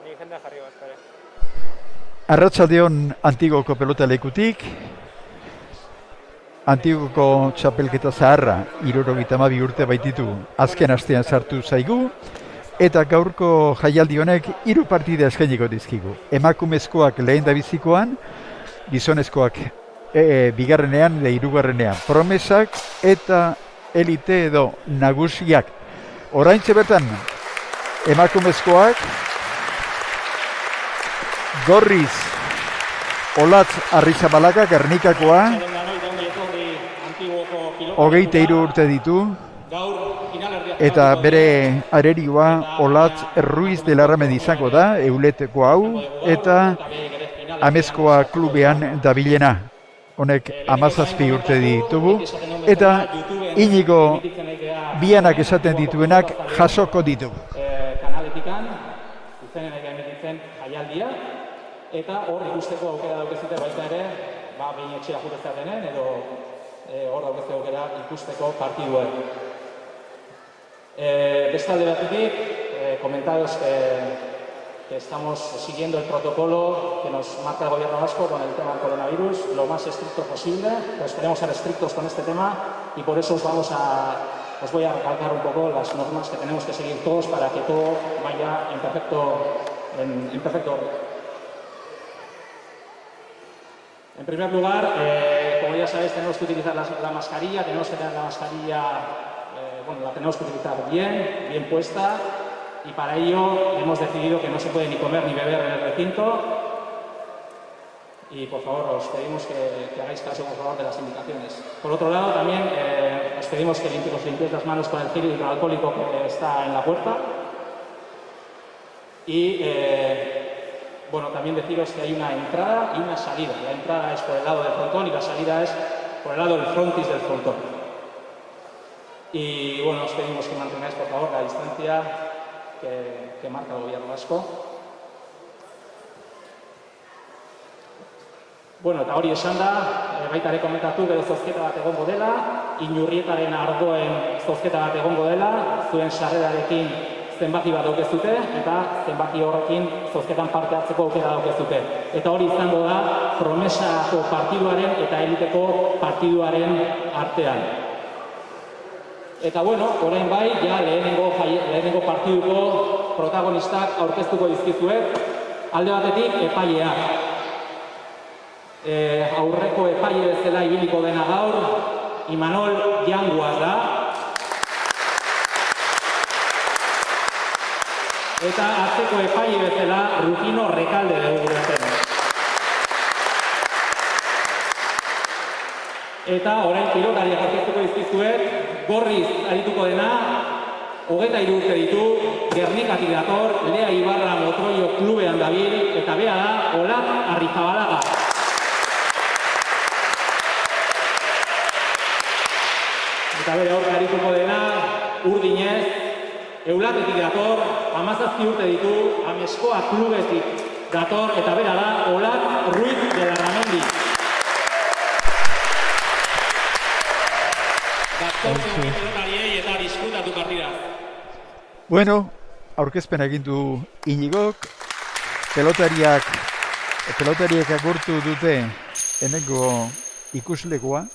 Ni jendea jarri bat, kare. Arratsaldeon Antigoko pelota lekutik, Antigoko txapelketa zaharra, 72 urte baititu, azken astean sartu zaigu, eta gaurko jaialdi honek 3 partida eskainiko dizkigu. Emakumezkoak lehendabizikoan, gizonezkoak bigarrenean eta hirugarrenean. Promesak eta elite edo nagusiak. Oraintxe bertan, emakumezkoak, Gorriz, Olatz Arrizabalaga, Gernikakoa, 23 urte ditu, eta bere arerioa Olatz Ruiz de Larramendi izango da, Euleteko hau, eta Amezkoa klubean dabilena. Honek 17 urte ditugu, eta Inigo bianak esaten dituenak jasoko ditugu. Kanaletikan, zuzenenek emititzen jaialdia, eta hor ikusteko aukera daukezute baita ere, behin etxera jutezea denen, edo hor daukezte aukera ikusteko partiduak. Bestalde batetik, comentaros que estamos siguiendo el protocolo que nos marca el gobierno vasco con el tema del coronavirus, lo más estricto posible, pues queremos ser estrictos con este tema y por eso os voy a recalcar un poco las normas que tenemos que seguir todos para que todo vaya en perfecto orden. En primer lugar, como ya sabéis, tenemos que utilizar la mascarilla, tenemos que tener la mascarilla, la tenemos que utilizar bien puesta, y para ello hemos decidido que no se puede ni comer ni beber en el recinto, y por favor os pedimos que hagáis caso por favor de las indicaciones. Por otro lado, también os pedimos que os limpiéis las manos con el gel hidroalcohólico que está en la puerta, y también deciros que hay una entrada y una salida. La entrada es por el lado del frontón y la salida es por el lado del frontis del frontón. Y os pedimos que mantengáis por favor la distancia que marca el gobierno vasco. Eta hori esan da, baita ere komentatu gero zozketa bat egongo dela, Inurrietaren ardoen zozketa bat egongo dela, zuen sarrerarekin zenbaki bat daukezute, eta zenbaki horrekin zozketan parte hartzeko aukera daukezute. Eta hori izango da Promesako partiduaren eta Eliteko partiduaren artean. Eta orain bai, ja lehenengo partiduko protagonistak aurkeztuko dizkizuet, alde batetik epaileak. Aurreko epaile bezala ibiliko dena gaur, Imanol Yanguas da. Eta atzeko epaile bezala Rufino Rekalde dugu guretzen. Eta orain pilotariak aurkeztuko dizkizuet, Gorriz arituko dena, 23 urte ditu, Gernikatik dator, Lea Ibarra Motroio klubean dabil, eta bera da Olatz Arrizabalaga. Eta bere aurka arituko dena, Urdinez, Eulatetik dator, 17 urte ditu, Amezkoa klubetik dator, eta bera da Olatz Ruiz de Larramendi. Eta diskutatu partida. Aurkezpen egin du Inigok, pelotariak agurtu dute hemengo ikuslegoa,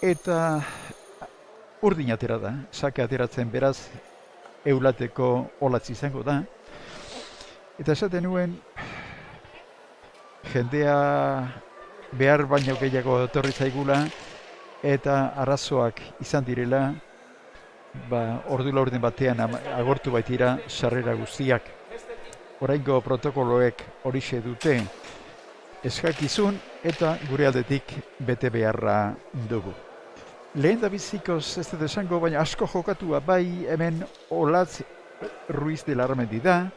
eta urdin atera da, sake ateratzen beraz Eulateko Olatz izango da. Eta esaten nuen, jendea behar baino gehiago etorri zaigula, eta arazoak izan direla, ordu laurden batean agortu baitira sarrera guztiak. Oraingo protokoloek horixe dute eskakizun eta gure aldetik bete beharra dugu. Lehen da bizikoz ez dut esango, baina asko jokatua bai hemen Olatz Ruiz de Larramendi da,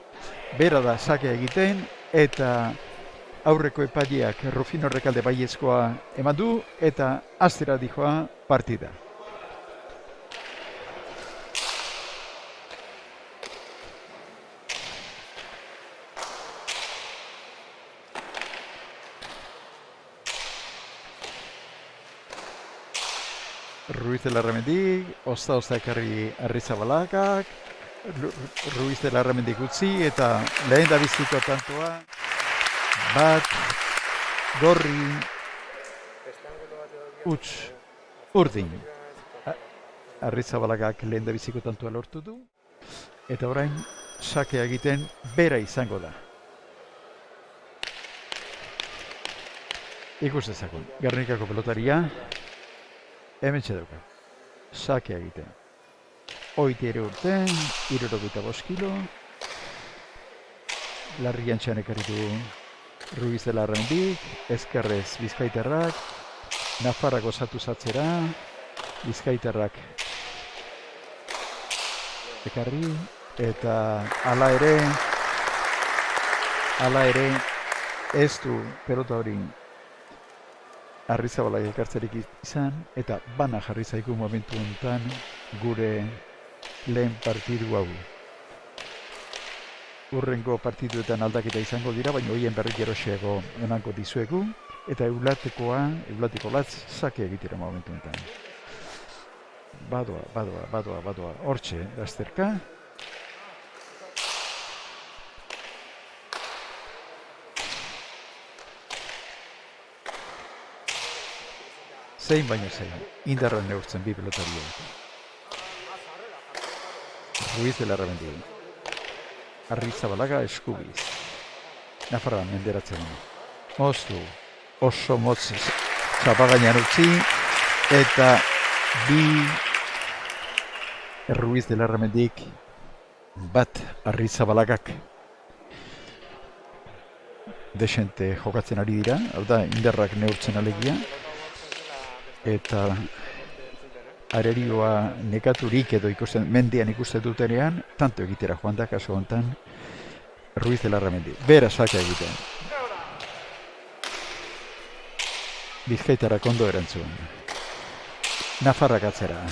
bera da sake egiten, eta aurreko epaileak Rufino Rekalde baiezkoa eman du, eta hastera dijoa partida. Ruiz de Larramendi, ozta ekarri Arrizabalagak, Ruiz de Larramendik utzi, eta lehen da biziko tantoa, bat, gorri, huts, urdin. Arrizabalagak lehen da biziko tantoa lortu du, eta orain sakea egiten bera izango da. Ikus dezakun, Gernikako pelotaria, hemen txedauka, sakea egiten. Oiti ere urte, 75 kilo, larrian txanek du Ruiz de Larramendik, ezkerrez Bizkaitarrak, Nafarrak osatu zatzera, Bizkaitarrak ekarri, eta hala ere ez du pelota hori Arrizabalak ekartzerik izan, eta bana jarri zaigu momentu honetan gure lehen partidu hau. Urrengo partiduetan aldaketa izango dira, baina horien berri geroxeago emango dizuegu, eta eulateko latz sake egitera momentu honetan. Badoa, hortxe, dazterka. Zein baino zein, indarra neurtzen bi pelotariak. Ruiz de Larramendik. Arrizabalaga eskubiz. Nafarra menderatzen. Moztu, oso motz txapagainan utzi, eta bi Ruiz de Larramendik bat Arrizabalagak desente jokatzen ari dira, hau da, indarrak neurtzen alegia, eta arerioa nekaturik edo mendian ikusten dutenean, tanto egitera joan da, kaso honetan, Ruiz de Larramendik. Bera saka egiten. Bizkaitarak ondo erantzun. Nafarrak atzera.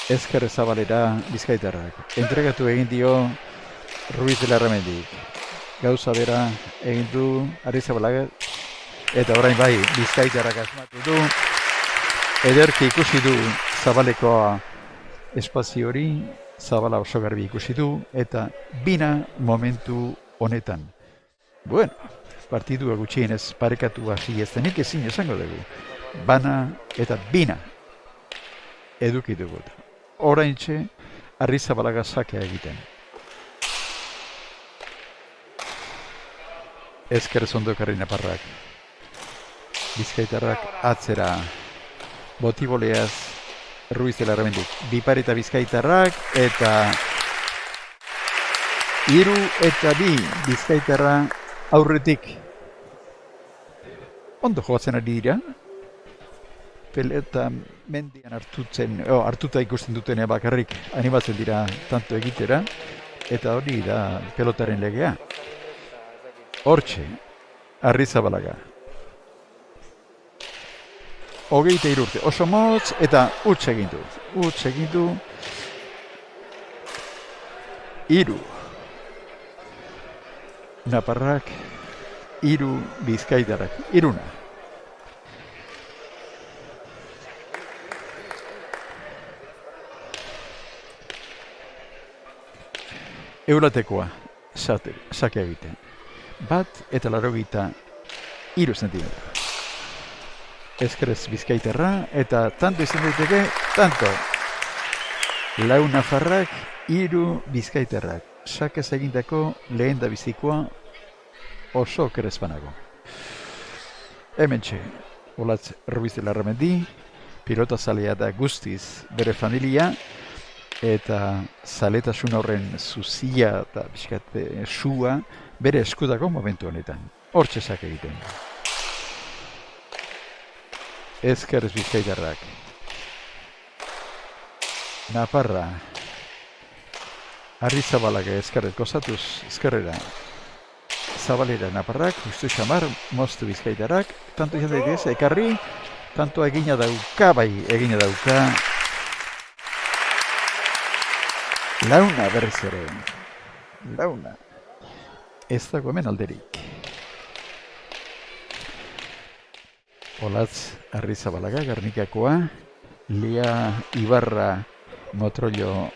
Ezker Zabalera Bizkaitarrak. Entregatu egin dio Ruiz de Larramendik. Gauza bera egin du Arrizabalaga, eta orain bai Bizkaitarrak asmatu du. Ederki ikusi du Zabalekoa espazio hori, Zabala oso garbi ikusi du, eta bina momentu honetan. Bueno, partidua gutxienez parekatu hasi ez denik ezin esango dugu. Bana eta bina eduki dugu. Oraintxe Arrizabalaga sakea egiten. Ezker zondokarri Nafarrak. Bizkaitarrak atzera. Botiboleaz Ruiz de Larramendik. Bipareta Bizkaitarrak eta 3 eta 2 Bizkaitarra aurretik. Ondo jogatzen ari dira. Peleta mendian hartuta ikusten dutene bakarrik animatzen dira tanto egitera, eta hori da pelotaren legea. Hortxe, Arrizabalaga. 23 urte, oso motz, eta huts egin du. 3 Nafarrak, 3 Bizkaitarrak, 3. Eulatekoa sake egiten. 1,83 zentimetro. Ezkerez Bizkaitarra, eta tanto izan daiteke, tanto. 4 Nafarrak, 3 Bizkaitarrak. Sakez egindako lehen da bizikoa oso kerezpanago. Hementxe, Olatz Ruiz de Larramendik, pilota zalea da guztiz bere familia, eta zaletasun horren zuzia eta bizkate sua bere eskudako momentu honetan. Hortxe sake egiten. Ezkerez Bizkaitarrak. Nafarra. Arrizabalaga ezkerrez gozatuz ezkerrera. Zabalera Nafarrak, justu xamar, moztu Bizkaitarrak. Tanto izan daitez, ekarri, tanto egina dauka, Launa berriz ere. Launa. Ez dago hemen alderik. Olatz Arrizabalaga, Gernikakoa, Lia Ibarra Motrollo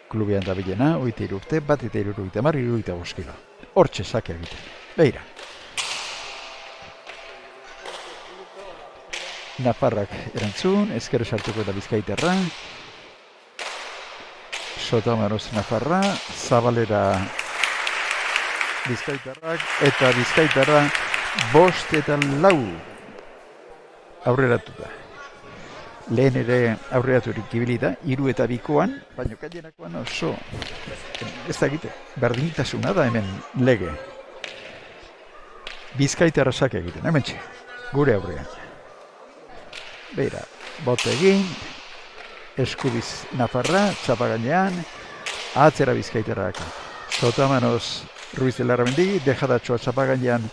klubean da bilena, 23 urte, 1,75 kilo. Hortxe sake egiten. Beira. Nafarrak erantzun, ezker sartuko da Bizkaitarra. Sotomanos Nafarra, Zabalera Bizkaitarrak, eta Bizkaitarra 5-4 aurreratu da. Lehen ere aurreraturik ibili da, 3-2koan, baina gainerakoan oso, ez da egite, berdintasuna da hemen lege. Bizkaitarra sake egiten, hemen txe, gure aurrean. Beira, bote egin, Eskubiz Nafarra, txapa gainean, atzera Bizkaitarrak. Sotamanos Ruiz de Larramendi, dejadatxoa txapa gainean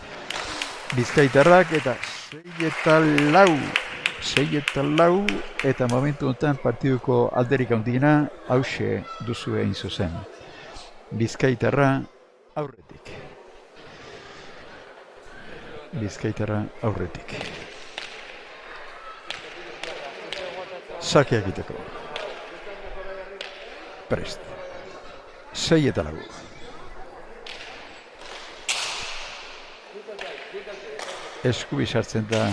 Bizkaitarrak, eta 6-4, eta momentu honetan partiduko alderik handiena hause duzu egin zuzen. Bizkaitarra aurretik. Sake egiteko. Prest. 6-4. Eskubi sartzen da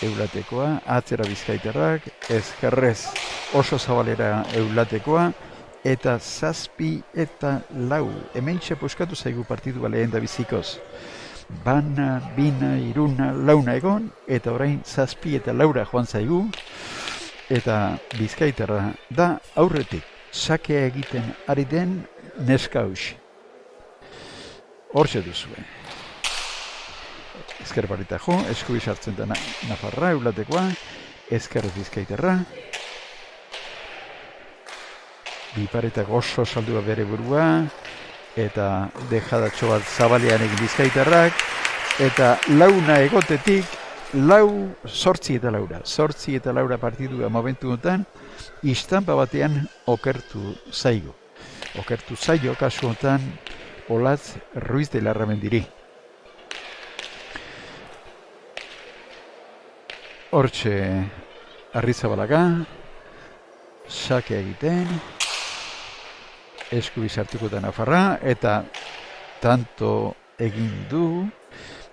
eulatekoa, atzera Bizkaitarrak, ezkerrez oso zabalera eulatekoa, eta 7-4. Hementxe puskatu zaigu partidua lehen da bizikoz. Bana, bina, iruna, launa egon, eta orain 7-4 joan zaigu, eta Bizkaitarra da aurretik sakea egiten ari den neska huxi. Hortxe duzue. Ezker barita jo, eskubi sartzen da Nafarra, eulatekoa, ezkerrez Bizkaitarra. Biparetak oso saldua bere burua, eta dejadatxo bat zabalean egin Bizkaitarrak, eta launa egotetik, 8-4 partidua momentu honetan, istanpa batean okertu zaigo. Okertu zaio kasu honetan, Olatz Ruiz de Larramendiri. Hortxe Arrizabalaga, sake egiten, Eskubi sartuko da Nafarra, eta tanto egin du,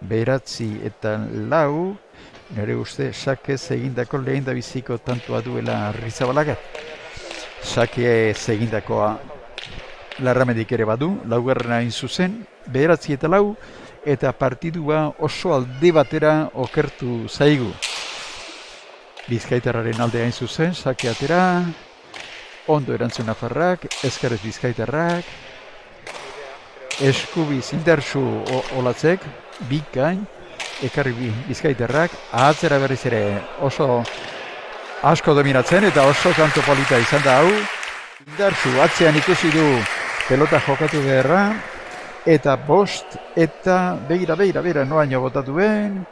9-4, nire uste sakez egindako lehen da biziko tantoa duela Arrizabalaga. Sakez egindakoa Larramendik ere badu, laugarrena hain zuzen, 9-4, eta partidua oso alde batera okertu zaigu. Bizkaitarraren alde hain zuzen, sake atera, ondo erantzun Nafarrak, ezkerrez Bizkaitarrak, Eskubiz indartsu Olatzek, bikain, ekarri Bizkaitarrak, ahatzera berriz ere oso asko dominatzen, eta oso kanto polita izan da hau, indartsu atzean ikusi du pelota jokatu beharra, eta 5 eta beira, noaino botatu ben,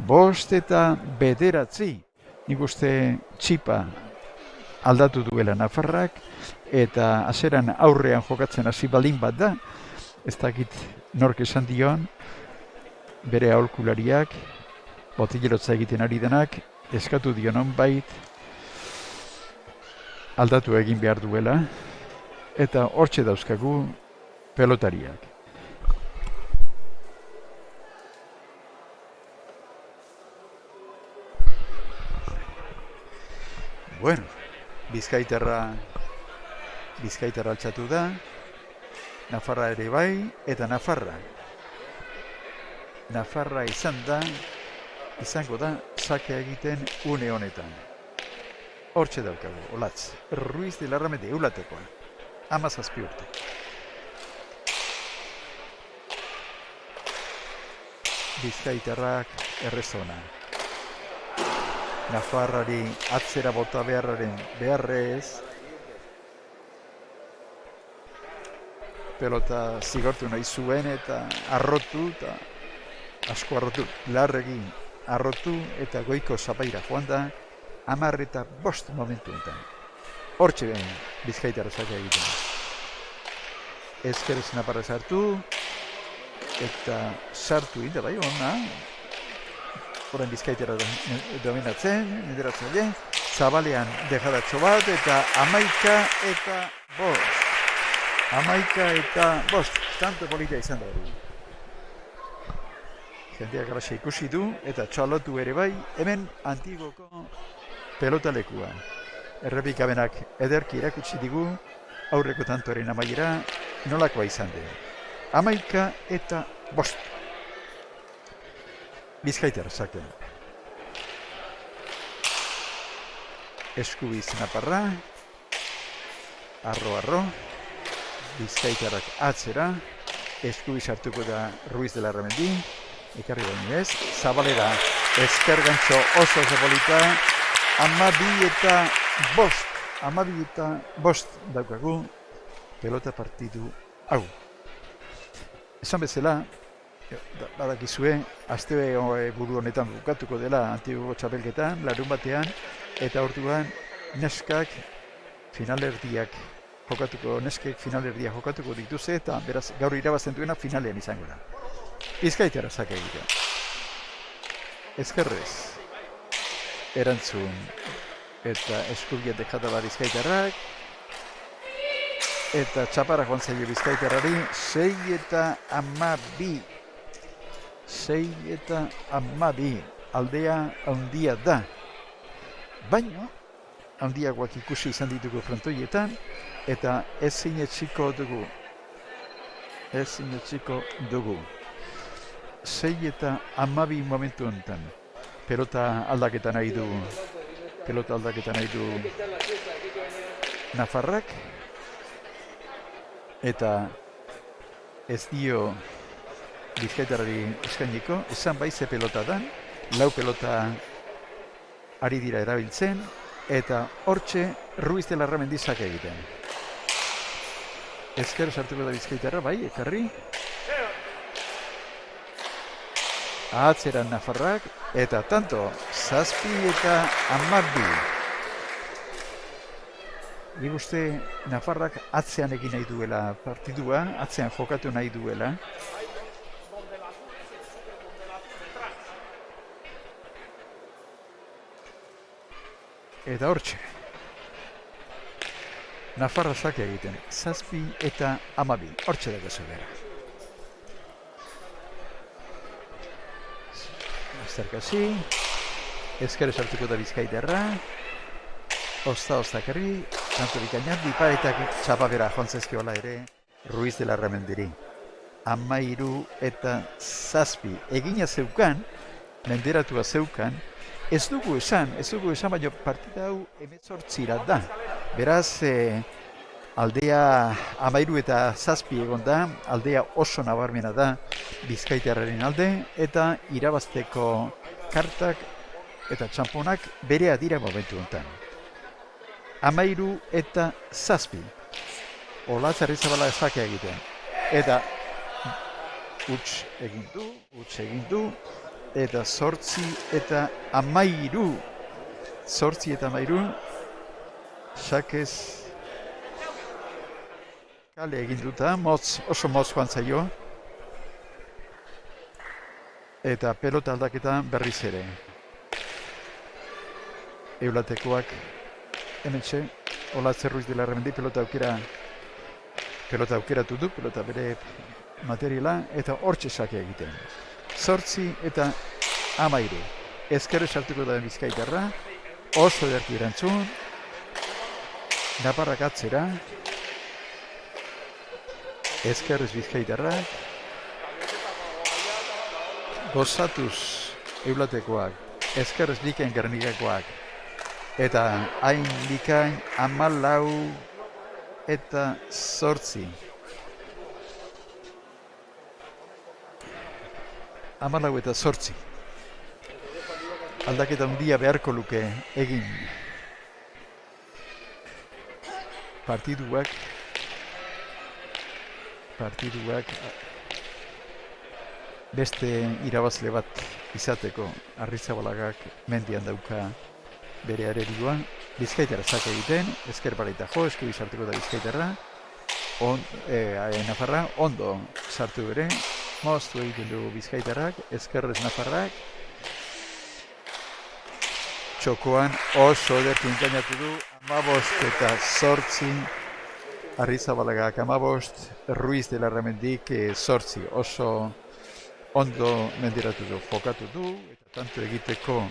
5 eta 9. Nik uste txipa aldatu duela Nafarrak, eta azeran aurrean jokatzen hasi baldin bat da, ez dakit nork esan dion, bere aholkulariak, botilerotza egiten ari denak, eskatu dion honbait, aldatu egin behar duela, eta hortxe dauzkagu pelotariak. Bueno, Bizkaitarra altxatu da, Nafarra ere bai, eta Nafarra izango da, sakea egiten une honetan. Hortxe daukagu, Olatz, Ruiz de Larramendi eulatekoa, 17 urte. Bizkaitarrak errezona. Nafarrari atzera bota beharrez, pelota zigortu nahi zuen eta arrotu, eta asko arrotu, larregi arrotu eta goiko zapaira joan da, 10-5 momentu enten. Hortxe behin Bizkaitarra sakea egiten. Ezkerrez Nafarra sartu, eta sartu inda bai, ona. Horain Bizkaitarra dominatzen, lideratzaile, zabalean dejadatxo bat, eta 11 eta 5. 11 eta 5. Tanto polita izan da hori. Jendeak alaxe ikusi du, eta txalotu ere bai, hemen Antigoko pelotalekua. Errepikabenak ederki erakutsi digu, aurreko tantoren amaiera, nolakoa izan den. 11 eta 5. Bizkaitar zaken. Eskubiz naparra, arro, Bizkaitarrak atzera, eskubiz hartuko da Ruiz de la Ramendi, ekarri baino ez, zabalera, eskergantxo oso polita, 12 eta 5. 12 eta 5 daukagu, pelota partidu hau. Esan bezala, badakizue, aste buru honetan bukatuko dela Antigoko txapelketan, larun batean, eta orduan neskak finalerdiak jokatuko dituzte, eta beraz gaur irabazten duena finalean izango da. Bizkaitara zaka egitea. Ezkerrez, erantzun eta eskubiet dekata bat Bizkaitarrak, eta txaparra joan zaio Bizkaitarrari, 6 eta 12. 6 eta 12. Aldea handia da. Baina, handiagoak ikusi izan ditugu frontoietan, eta ezin etxiko dugu. 6 eta 12 momentu honetan. Pelota aldaketa nahi du Nafarrak, eta ez dio Bizkaitarrari eskainiko, esan baize pelota da, 4 pelota ari dira erabiltzen, eta hortxe Ruiz de la Ramendi zaka egiten. Ezker sartuko da Bizkaitarra, bai, ekarri. Atzera Nafarrak, eta tanto, 7 eta 12. Nik uste Nafarrak atzean egin nahi duela partidua, atzean jokatu nahi duela. Eta hortxe. Nafarra zaka egiten, 7 eta 12. Hortxe dago zebera. Azterkasi, ezkero sartuko da Bizkaitarra, Ozta-oztakarri, tanto bikainan, diparetak txapabera jontzezkiola ere Ruiz de la Ramendiri. 13 eta 7. Egina zeukan, menderatua zeukan, ez dugu esan, baina partida hau 18 da. Beraz, aldea 13 eta 7 egon da, aldea oso nabarmena da Bizkaitarraren alde, eta irabazteko kartak eta txamponak berea dira momentu honetan. 13 eta 7. Olatz Arrizabala ezakea egiten. Eta huts egin du, eta 8 eta 13. 8 eta 13. Sakez kale egin duta, oso motz joan zaio. Eta pelota aldaketa berriz ere. Eulatekoak hementxe, Olatz Ruiz de la Ramendi pelota aukeratu du, pelota bere materiala, eta hortxe sake egiten. 8 eta 13. Ezkerre sartuko da Bizkaitarra, oso ederki erantzun, Naparrak atzera, ezkerrez Bizkaitarra, gozatuz Eulatekoak, ezkerrez Likain Gernikakoak, eta hain Likain 14 eta 8. 14 eta 8. Aldaketa handia beharko luke egin. Partiduak beste irabazle bat izateko Arrizabalagak mendian dauka bere arerioa. Bizkaitarra zaka egiten, ezker baraita jo, eskubi sartuko da Bizkaitarra. Nafarra ondo sartu bere, moztu egiten du Bizkaitarrak, ezkerrez Nafarrak. txokoan oso ederki engainatu du, 15-8 Arrizabalagak 15, Ruiz de la Ramendik 8, oso ondo mendiratu du, jokatu du, eta tanto egiteko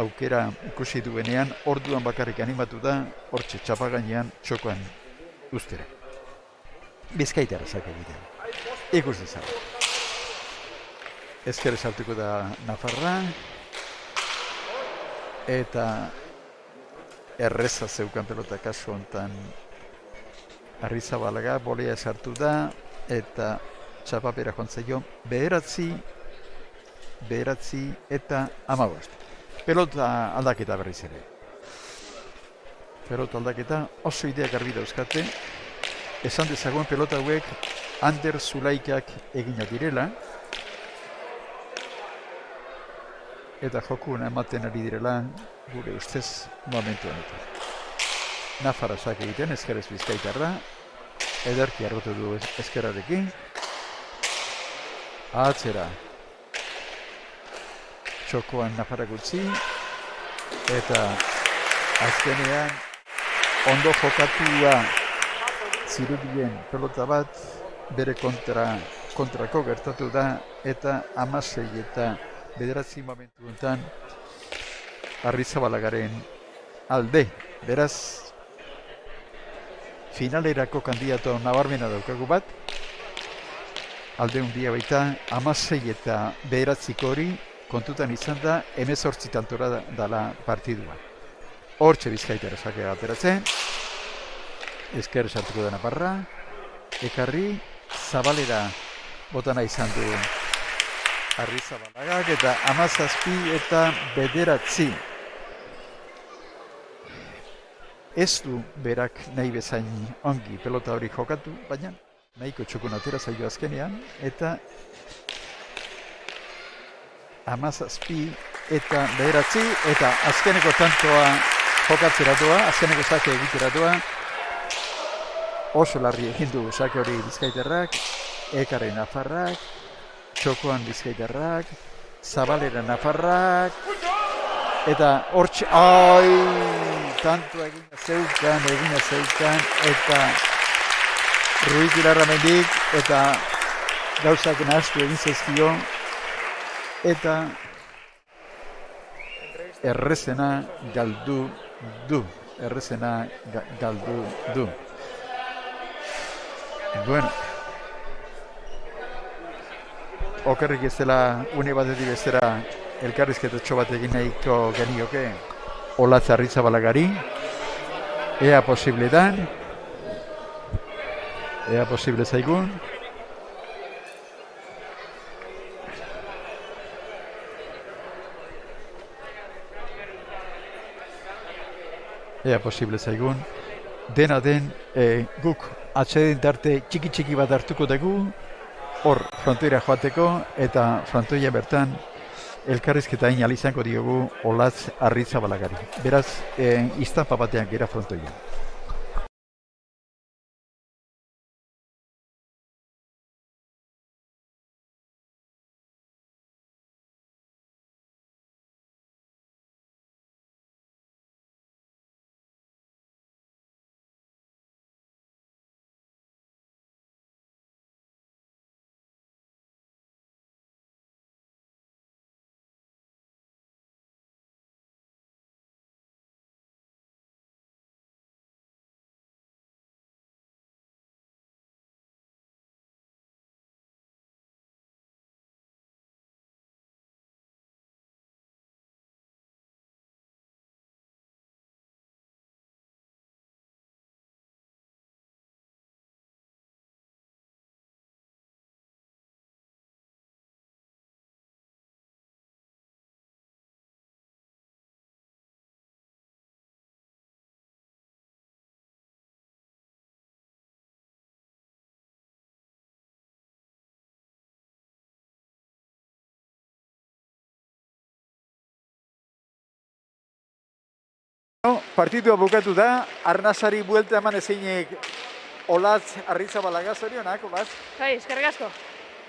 aukera ikusi duenean, orduan bakarrik animatu da, hortxe txapagainean txokoan ustera. Bizkaitarra zak egiten. Ikus dezala. Ezker saltuko da Nafarra, eta erreza zeukan pelota kasu hontan Arrizabalaga, bolea sartu da, eta txapapera jontzaio, bederatzi eta 15. Pelota aldaketa berriz ere. Pelota aldaketa oso idea garbi dauzkate. Esan dezagun pelota hauek Ander Zulaikak egina direla. Eta jokuan ematen ari direla gure ustez momentu honetan. Nafarra sak egiten, ezkerrez Bizkaitarra. Ederki arrotu du ezkerrarekin. Atzera. Txokoan Nafarra gutxi. Eta azkenean ondo jokatua zirudien pelota bat bere kontrako gertatu da eta 16 eta 9 momentu enten Arrizabalagaren alde. Beraz, finalerako kandidato nabarmena daukagu bat, alde hundia baita 16 eta 9 hori kontutan izan da 18 tantora dala partidua. Hortxe Bizkaitarra sakea ateratzen, ezker sartuko da Nafarra, ekarri, Zabalera botana izan du Arrizabalagak eta 17 eta 9. Ez du berak nahi bezain ongi pelota hori jokatu, baina nahiko txukun atera zaio azkenean, eta 17 eta 9 eta azkeneko tantoa jokatzera doa, azkeneko sake egitera doa, oso larri egin du sake hori Bizkaitarrak, ekarri Nafarrak, txokoan Bizkaitarrak, Zabalera Nafarrak, eta hortxe, tanto egina zeukan, eta Ruiz de la Ramendik, eta gauzak nahaztu egin zezkio, eta errezena galdu du. Bueno, okerrik ez dela une batetik bestera elkarrizketatxo bat egin nahiko genioke Olatz Arrizabalagari, ea posible zaigun. Dena den, guk atseden tarte txiki bat hartuko dugu, hor frontoira joateko, eta frontoia bertan elkarrizketa egin izango diogu Olatz Arrizabalagari. Beraz, iztanpa batean gera frontoia. Partidua bukatu da, Arnasari buelta eman ezinik Olatz Arrizabalaga zorionak, Olatz? Bai, eskerrik asko.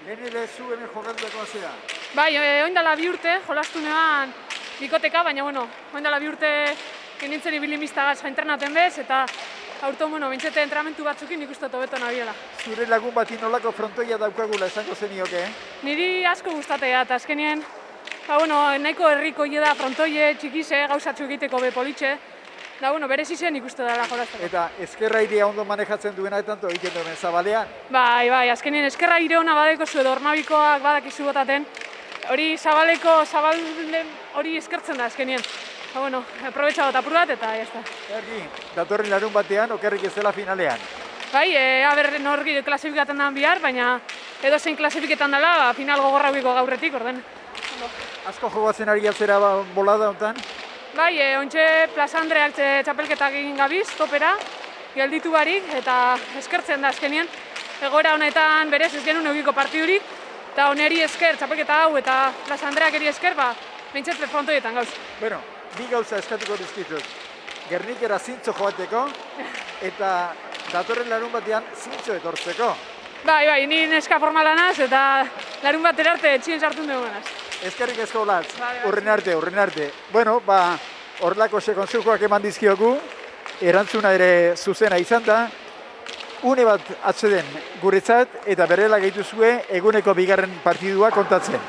Lehen ere zu hemen jokatuko zera? Bai, oindala 2 urte, jolastu neban bikoteka, baina, bueno, oindala 2 urte genintzen ibili miztagaz entrenaten bez, eta aurto, bueno, bintzete entramentu batzukin nik uste hobeto nabiela. Zure lagun bati nolako frontoia daukagula esango zenioke, Niri asko gustatea, eta azkenien, bueno, nahiko herriko da frontoie, txikize, gauzatxo egiteko bepolitxe, da, bueno, berez izen ikuste dela jolazteko. Eta ezkerra irea ondo manejatzen duena eta tanto egiten duen zabalean. Bai, azkenien eskerra ire hona badeko zu edo ornabikoak badakizu botaten, hori zabalen hori eskertzen da azkenien. Bueno, aprobetxa bat apur bat eta jazta. Ergi, datorren larun batean, okerrik ez dela finalean. Bai, norgi klasifikaten da bihar, baina edo zein klasifiketan dela, final gogorra guiko gaurretik, orden. Asko jogatzen ari altzera bolada honetan? Bai, ontxe Plaza Andreak txapelketak egin gabiz, topera, gelditu barik, eta eskertzen da azkenien. Egoera honetan berez ez genuen eugiko partidurik, eta oneri esker, txapelketa hau eta Plaza Andreak eri esker, behintzat frontoietan gauz. Bueno, bi gauza eskatuko dizkizut. Gernikera zintzo joateko, eta datorren larun batean zintzo etortzeko. Bai, ni neska formalanaz, eta larun batera arte txien sartun dugunaz. Eskerrik asko latz, urren arte. Bueno, horrelako sekonsukoak eman dizkiogu, erantzuna ere zuzena izan da, une bat atzeden guretzat, eta berela gehituzue eguneko bigarren partidua kontatzen.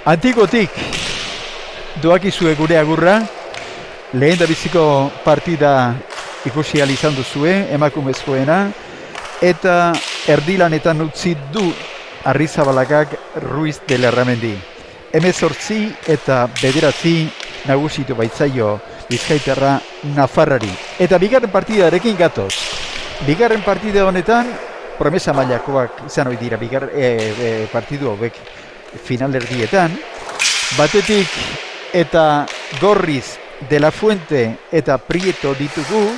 Antikotik doakizue gure agurra, lehen da biziko partida ikusi ahal izan duzue, emakumezkoena, eta erdilanetan utzi du Arrizabalagak Ruiz de Lerramendi. 18 eta 9 nagusitu baitzaio Bizkaitarra Nafarrari. Eta bigarren partidarekin gatoz. Bigarren partida honetan, promesa mailakoak izan ohi dira partidu hauek finalerdietan, batetik eta Gorriz, De La Fuente eta Prieto ditugu.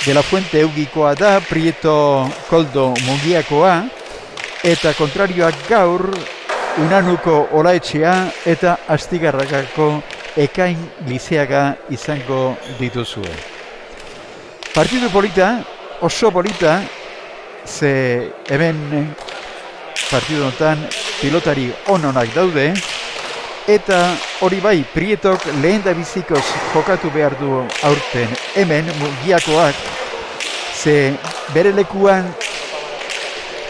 De La Fuente eugikoa da, Prieto Koldo Mungiakoa, eta kontrarioak gaur Unanuko Olaetxea eta Astigarragako Ekain Lizeaga izango dituzue. Partidu polita, oso polita, ze hemen partidu honetan pilotari ononak daude, eta hori bai, Prietok lehen da bizikoz jokatu behar du aurten hemen Mungiakoak, ze bere lekuan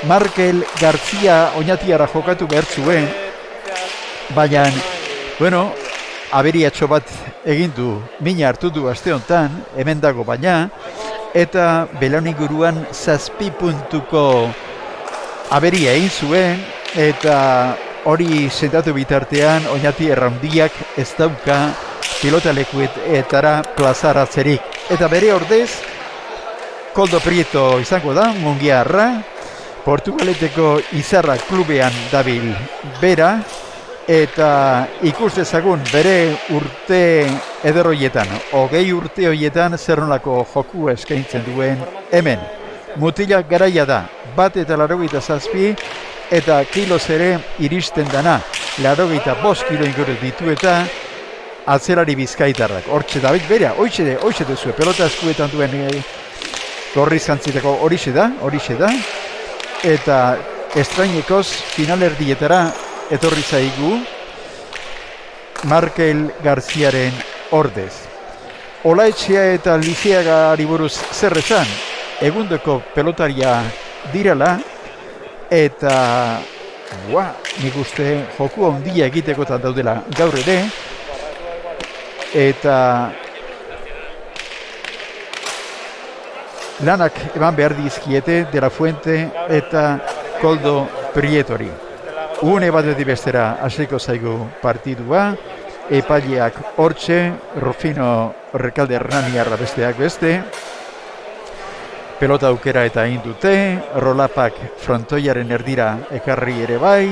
Markel Garzia oinatiara jokatu behar zuen, baina, bueno, aberiatxo bat egin du, mina hartu du aste honetan, hemen dago baina, eta Belauninguruan 7 puntuko aberia egin zuen, eta hori sentatu bitartean oinati erraundiak ez dauka pilotalekuetara plazaratzerik. Eta bere ordez, Koldo Prieto izango da, Mungiarra, Portugaleteko Izarra klubean dabil bera, eta ikus dezagun bere urte ederroietan, 20 urte horietan zer nolako joku eskaintzen duen hemen. Mutila garaia da, 1,87 eta kiloz ere iristen dana, 85 kilo inguru ditu eta atzerari Bizkaitarrak. Hortxe da, bera, hoixe duzue, pelota eskuetan duen Gorriz jantziteko horixe da, eta estrainekoz finalerdietara etorri zaigu Markel Garziaren ordez. Olaetxea eta Lizeagari buruz zer esan, egundoko pelotaria dirala, eta nik uste joku handia egitekotan daudela gaur ere, eta lanak eman behar dizkiete De La Fuente eta Koldo Prietori. Une batetik bestera hasiko zaigu partidua, epaileak hortxe, Rufino Rekalde Hernaniarra besteak beste, pelota aukera eta egin dute, rolapak frontoiaren erdira ekarri ere bai,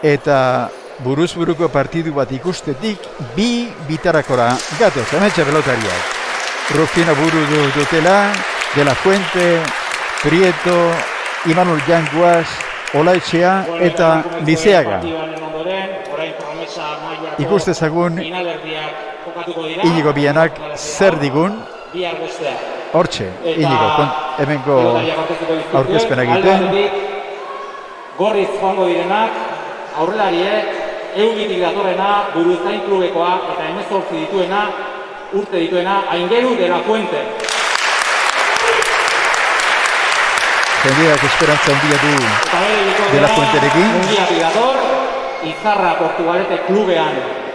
eta buruz-buruko partidu bat ikustetik, bi bitarakora gatoz, hementxe pelotariak. Rufino buru dutela, De La Fuente, Prieto, Imanol Janguas, Olaetxea eta Lizeaga. Ikustezagun Inigo Bianak zer digun. Hortxe, Inigo, hemengo aurkezpena egiten. Gorriz joango direnak, aurrelariek, eugitik datorrena, Buruzain klubekoa eta 18 dituena, urte dituena, Aingeru de La Fuente. Jendeak esperantza handia du De La Fuenterekin. Mungiatik dator, Izarra Portugalete klubean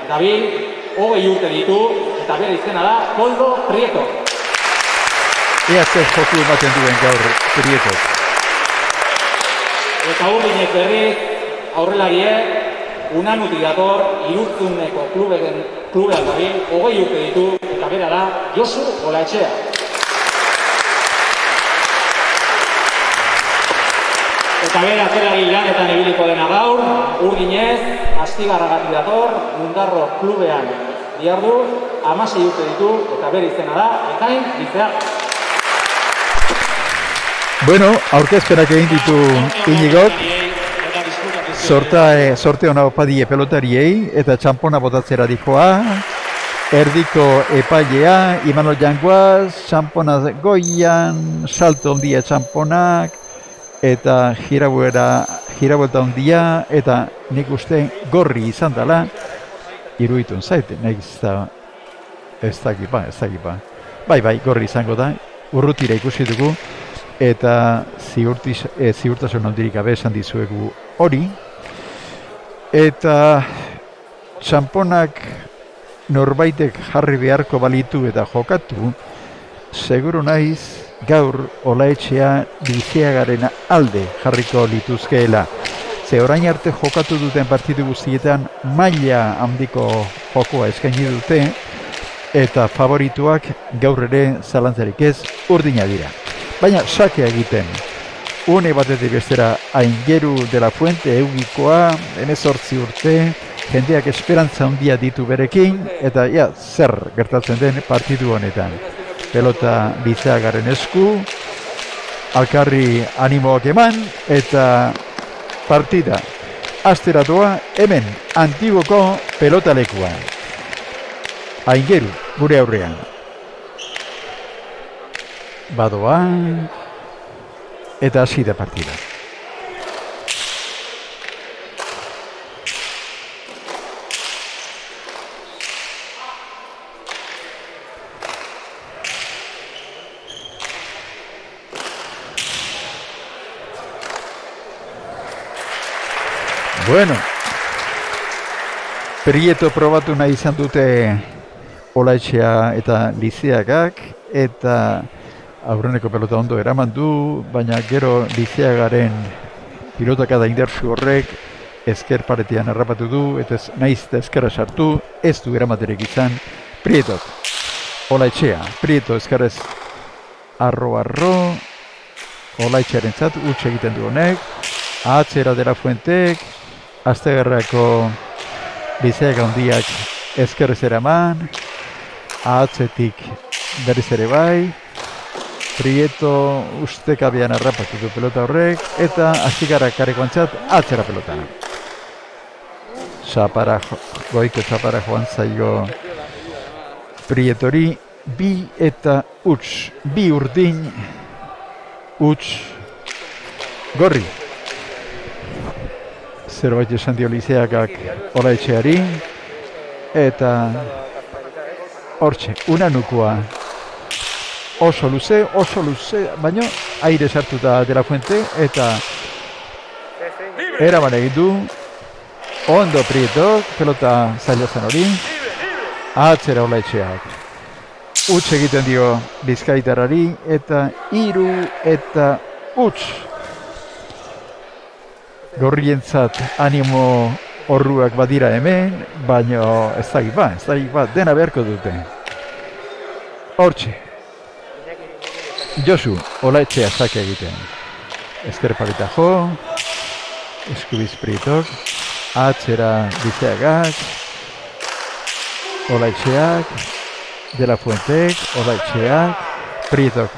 dabil, 20 urte ditu, eta bere izena da Koldo Prieto. Ea zer joku ematen duen gaur Prietok. Eta urdinek berriz, aurrelariek, Unanutik dator, Irurtzuneko klubean dabil, 20 urte ditu, eta bera da Josu Olaetxea. Eta bera zelari lanetan ibiliko dena gaur, Urdinez, Astigarragatik dator, Mundarro klubean diardu, 16 urte ditu, eta bere izena da, Ekain Lizeaga. Bueno, aurkezpenak egin ditu Inigok, sorte hona opadie pelotariei, eta txampona botatzera dikoa, erdiko epailea, Imanol Janguaz, txampona goian, salto ondia txamponak, eta girabuelta ondia, eta nik uste gorri izan dela, iruitun zait, nahi ez dakipa. Bai, gorri izango da, urrutira ikusi dugu, eta ziurtasun ondirik gabe esan dizuegu hori, eta txamponak norbaitek jarri beharko balitu eta jokatu, seguru naiz gaur Olaetxea Lizeagaren alde jarriko lituzkeela. Ze orain arte jokatu duten partidu guztietan maila handiko jokoa eskaini dute, eta favorituak gaur ere zalantzarik ez urdina dira. Baina sakea egiten, une batetik bestera Aingeru de La Fuente eugikoa, 18 urte, jendeak esperantza handia ditu berekin, eta zer gertatzen den partidu honetan. Pelota Lizeagaren esku, alkarri animoak eman, eta partida asteratua hemen Antigoko pelotalekuan. Aingeru gure aurrean. Badoa, eta hasi da partida. Bueno, Prieto probatu nahi izan dute Olaetxea eta Lizeagak, eta aurreneko pelota ondo eraman du, baina gero Lizeagaren pilotakada indartsu horrek ezker paretean harrapatu du, eta nahiz eta ezkerra sartu, ez du eramaterek izan Prietok. Olaetxea, Prieto ezkerrez arro, Olaetxearen zat, utxe egiten du honek, atzera De La Fuentek, Astegarrako Lizeaga handiak ezkerrez eraman, atzetik berriz ere bai, Prieto ustekabean harrapatu du pelota horrek, eta Astigarra karekoantzat atzera pelota. Goiko txapara joan zaio Prietori, bi eta huts, bi urdin, huts, gorri. Zerbait esan dio Lizeagak Olaetxeari, eta hortxe, Unanukoa oso luze, baina aire sartuta De La Fuente, eta eraman egin du, ondo Prietok, pelota zaila zen hori, atzera Olaetxeak. Huts egiten dio Bizkaitarrari, eta 3 eta huts. Gorrientzat animo horruak badira hemen, baina ez dakit ba, dena beharko dute. Hortxe. Josu, Olaetxea zake egiten. Ezker paleta jo, eskubiz Prietok, atzera Lizeagak, Olaetxeak, De la Fuentek, Olaetxeak, Prietok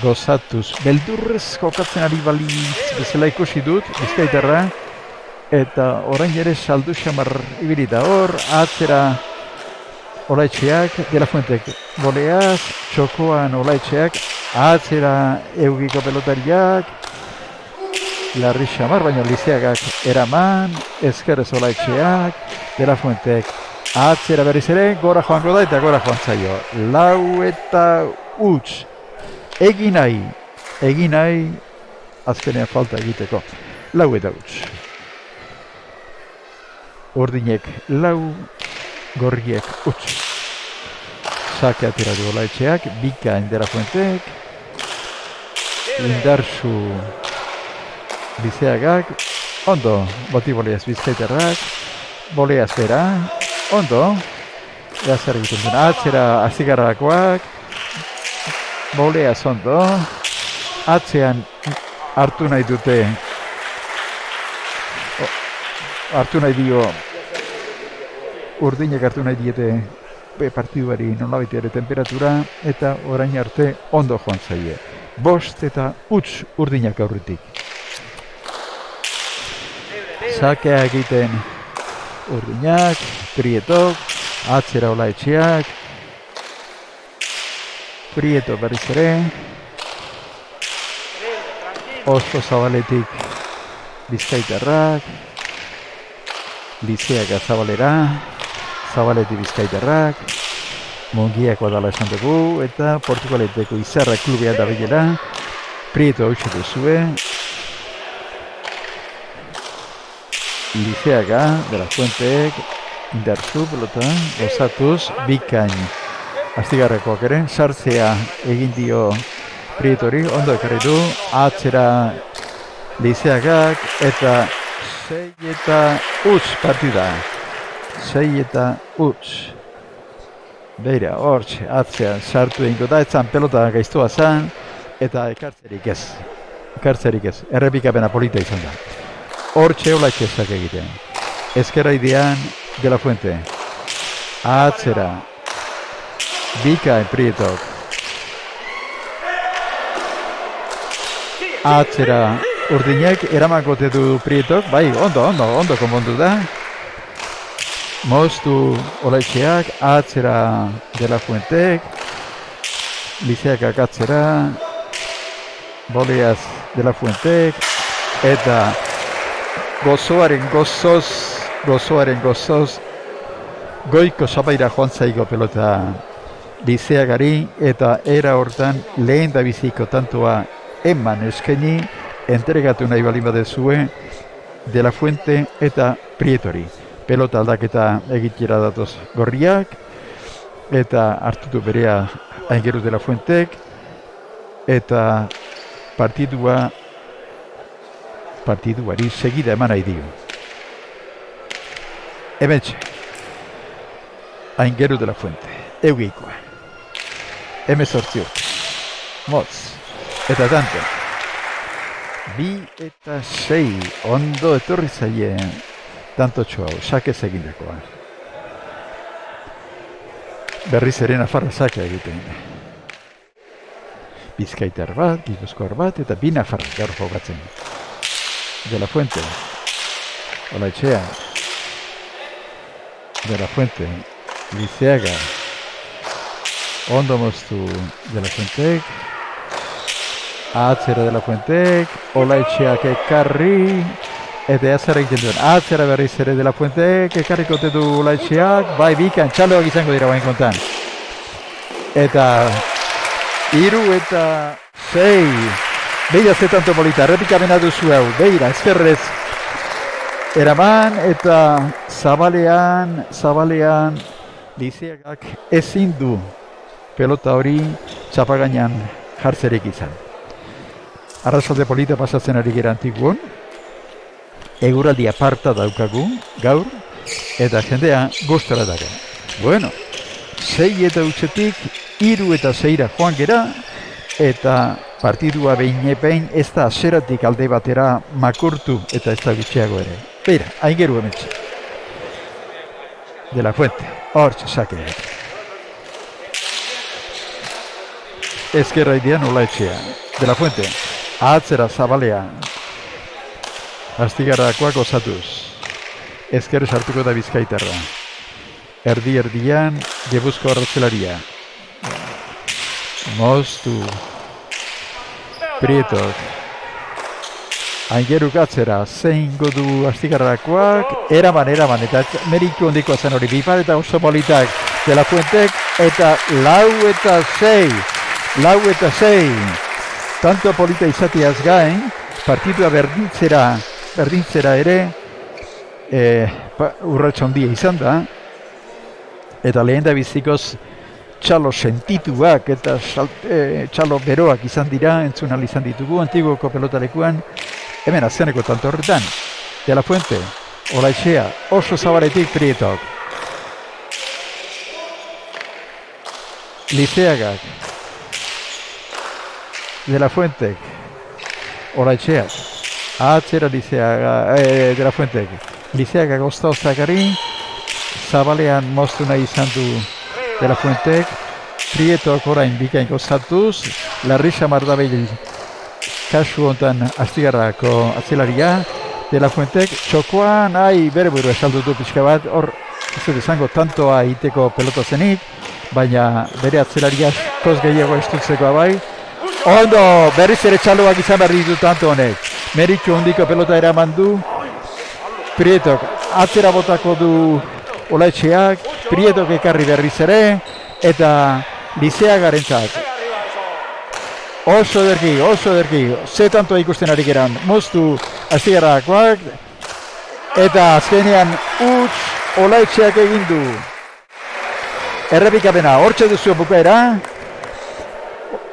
gozatuz, beldurrez jokatzen ari baliz bezala ikusi dut, Bizkaitarra, eta orain ere saldu xamar ibilita hor, atzera Olaetxeak, De la Fuentek goleaz, txokoan Olaetxeak, atzera Eugiko pelotariak, larri xamar, baina Lizeagak eraman, ezkerrez Olaetxeak, De la Fuentek atzera berriz ere, gora joango da eta gora joan zaio. 4-8. Egin nahi, azkenean falta egiteko. 4-8. Urdinek 4, gorriek 8. Sake atera du Olaetxeak, bikain De la Fuentek, indarsu Lizeagak, ondo, boti boleaz Bizkaitarrak, boleaz bera, ondo, zer egiten duen, atzera azigarrakoak, boleaz ondo, atzean hartu nahi dute, hartu nahi dio, urdinek hartu nahi diete partiduari nolabait ere temperatura, eta orain arte ondo joan zaie. 5 eta 8 urdinak aurretik. Sakea egiten urdinak, Prietok, atzera Olaetxeak, Prieto berriz ere, oso zabaletik Bizkaitarrak, Lizeaga zabalera, zabaletik Bizkaitarrak, Mungiako dala esan dugu, eta Portugaleteko Izarra klubean da bilera, Prieto hau duzue, Lizeaga, De la Fuentek, indarzu, pelota, gozatuz, bikain. Astigarrekoak ere, sartzea egin dio Prietori, ondo ekarri du, atzera Lizeagak, eta 6 eta 8 partida. 6 eta 8. Beira, hortxe, atzean sartu egingo da, etzan pelota gaiztua zen, eta ekartzerik ez. Errepikapena polita izan da. Hortxe Olaetxeak egiten. Ezkerra idean De la Fuente. Atzera. Bikain Prietok. Atzera urdinek eramangote du Prietok. Bai, ondo konpondu da. Moztu Olaetxeak. Atzera De la Fuentek. Lizeagak atzera. Boleaz De la Fuentek. Eta gozoaren gozoz, goiko sabaira joan zaigo pelota Lizeagari, eta era hortan lehen da biziko tantoa eman eskeni, entregatu nahi balin badezue De la Fuente eta Prietori. Pelota aldaketa egitera datoz gorriak, eta hartutu berea aingeru De la Fuentek, eta partiduari segida eman nahi dio. Hementxe, aingeru De la Fuente, Eugikoa, 18 urte, motz, eta tanto, 2 eta 6, ondo etorri zaie tantotxo hau, sakez egindakoa. Berriz ere Nafarra sakea egiten. Bizkaitar bat, Gipuzkoar bat, eta 2 Nafarra gaur jokatzen. De la Fuente, Olaetxea, De la Fuente, Lizeaga, ondo moztu De la Fuentek, atzera De la Fuentek, Olaetxeak ekarri, eta zer egiten duen, atzera berriz ere De la Fuentek, ekarriko du Olaetxeak, bai bikan, txaloak izango dira bain kontan. Eta 3 eta 6, beira zetanto polita, errepikapena duzu hau, beira, ezkerrez eraman, eta zabalean Lizeagak ezin du pelota hori txapagainan jartzerik izan. Arrasalde polita pasatzen ari gera antiguon, eguraldi aparta daukagu gaur, eta jendea gustora dago. Bueno, 6 eta 8tik 3 eta 6ra joan gera, eta partidua behin ez da zeratik alde batera makurtu, eta ez da gutxiago ere. Beira, Aingeru hemen. De la Fuente, hortxe sake. Ezkerra idean Olaetxea. De la Fuente, atzera Zabalea. Astigarrakoak osatuz. Ezkerre sartuko da Bizkaitarra. Erdian, Gebuzko arratzelaria. Moztu. Prietok. Aingeruk atzera, zein godu Astigarrakoak, eraman, eta meritu hondikoa zen hori, bipar eta oso politak De la Fuentek, eta 4-6. Tanto polita izatiaz gain, partidua berdintzera ere, urratxa handia izan da, eta lehen da bizikoz txalo sentituak eta txalo beroak izan dira, entzun ahal izan ditugu, Antiguoko pelotalekuan, hemen azkeneko tanto horretan, De la Fuente, Olaetxea, oso zabaletik Prietok. Lizeagak, De la Fuentek, Olaetxeak, atzera Lizeaga, De la Fuentek, Lizeagak oztaozakari, Zabalean moztu nahi izan du De la Fuentek, Prietok orain bikain gozatuz, Larrisa Mardabil kasu hontan Astigarrako atzelaria, De la Fuentek, txokoan, bere buru esaldutu pixka bat, hor, ez dut izango tantoa iteko pelota zenik, baina bere atzelaria koz gehiago estutzeko bai. Ondo, berriz ere txaloak izan behar ditu tanto honek. Meritxu hondiko pelota eraman du, Prietok atzera botako du Olaetxeak, Prietok ekarri berriz ere, eta Lizeagarentzat. Oso ederki, ze tantoa ikusten ari geran, moztu Astigarrakoak, eta azkenean Olaetxeak egin du. Errepikapena, hortxe duzu bukaera,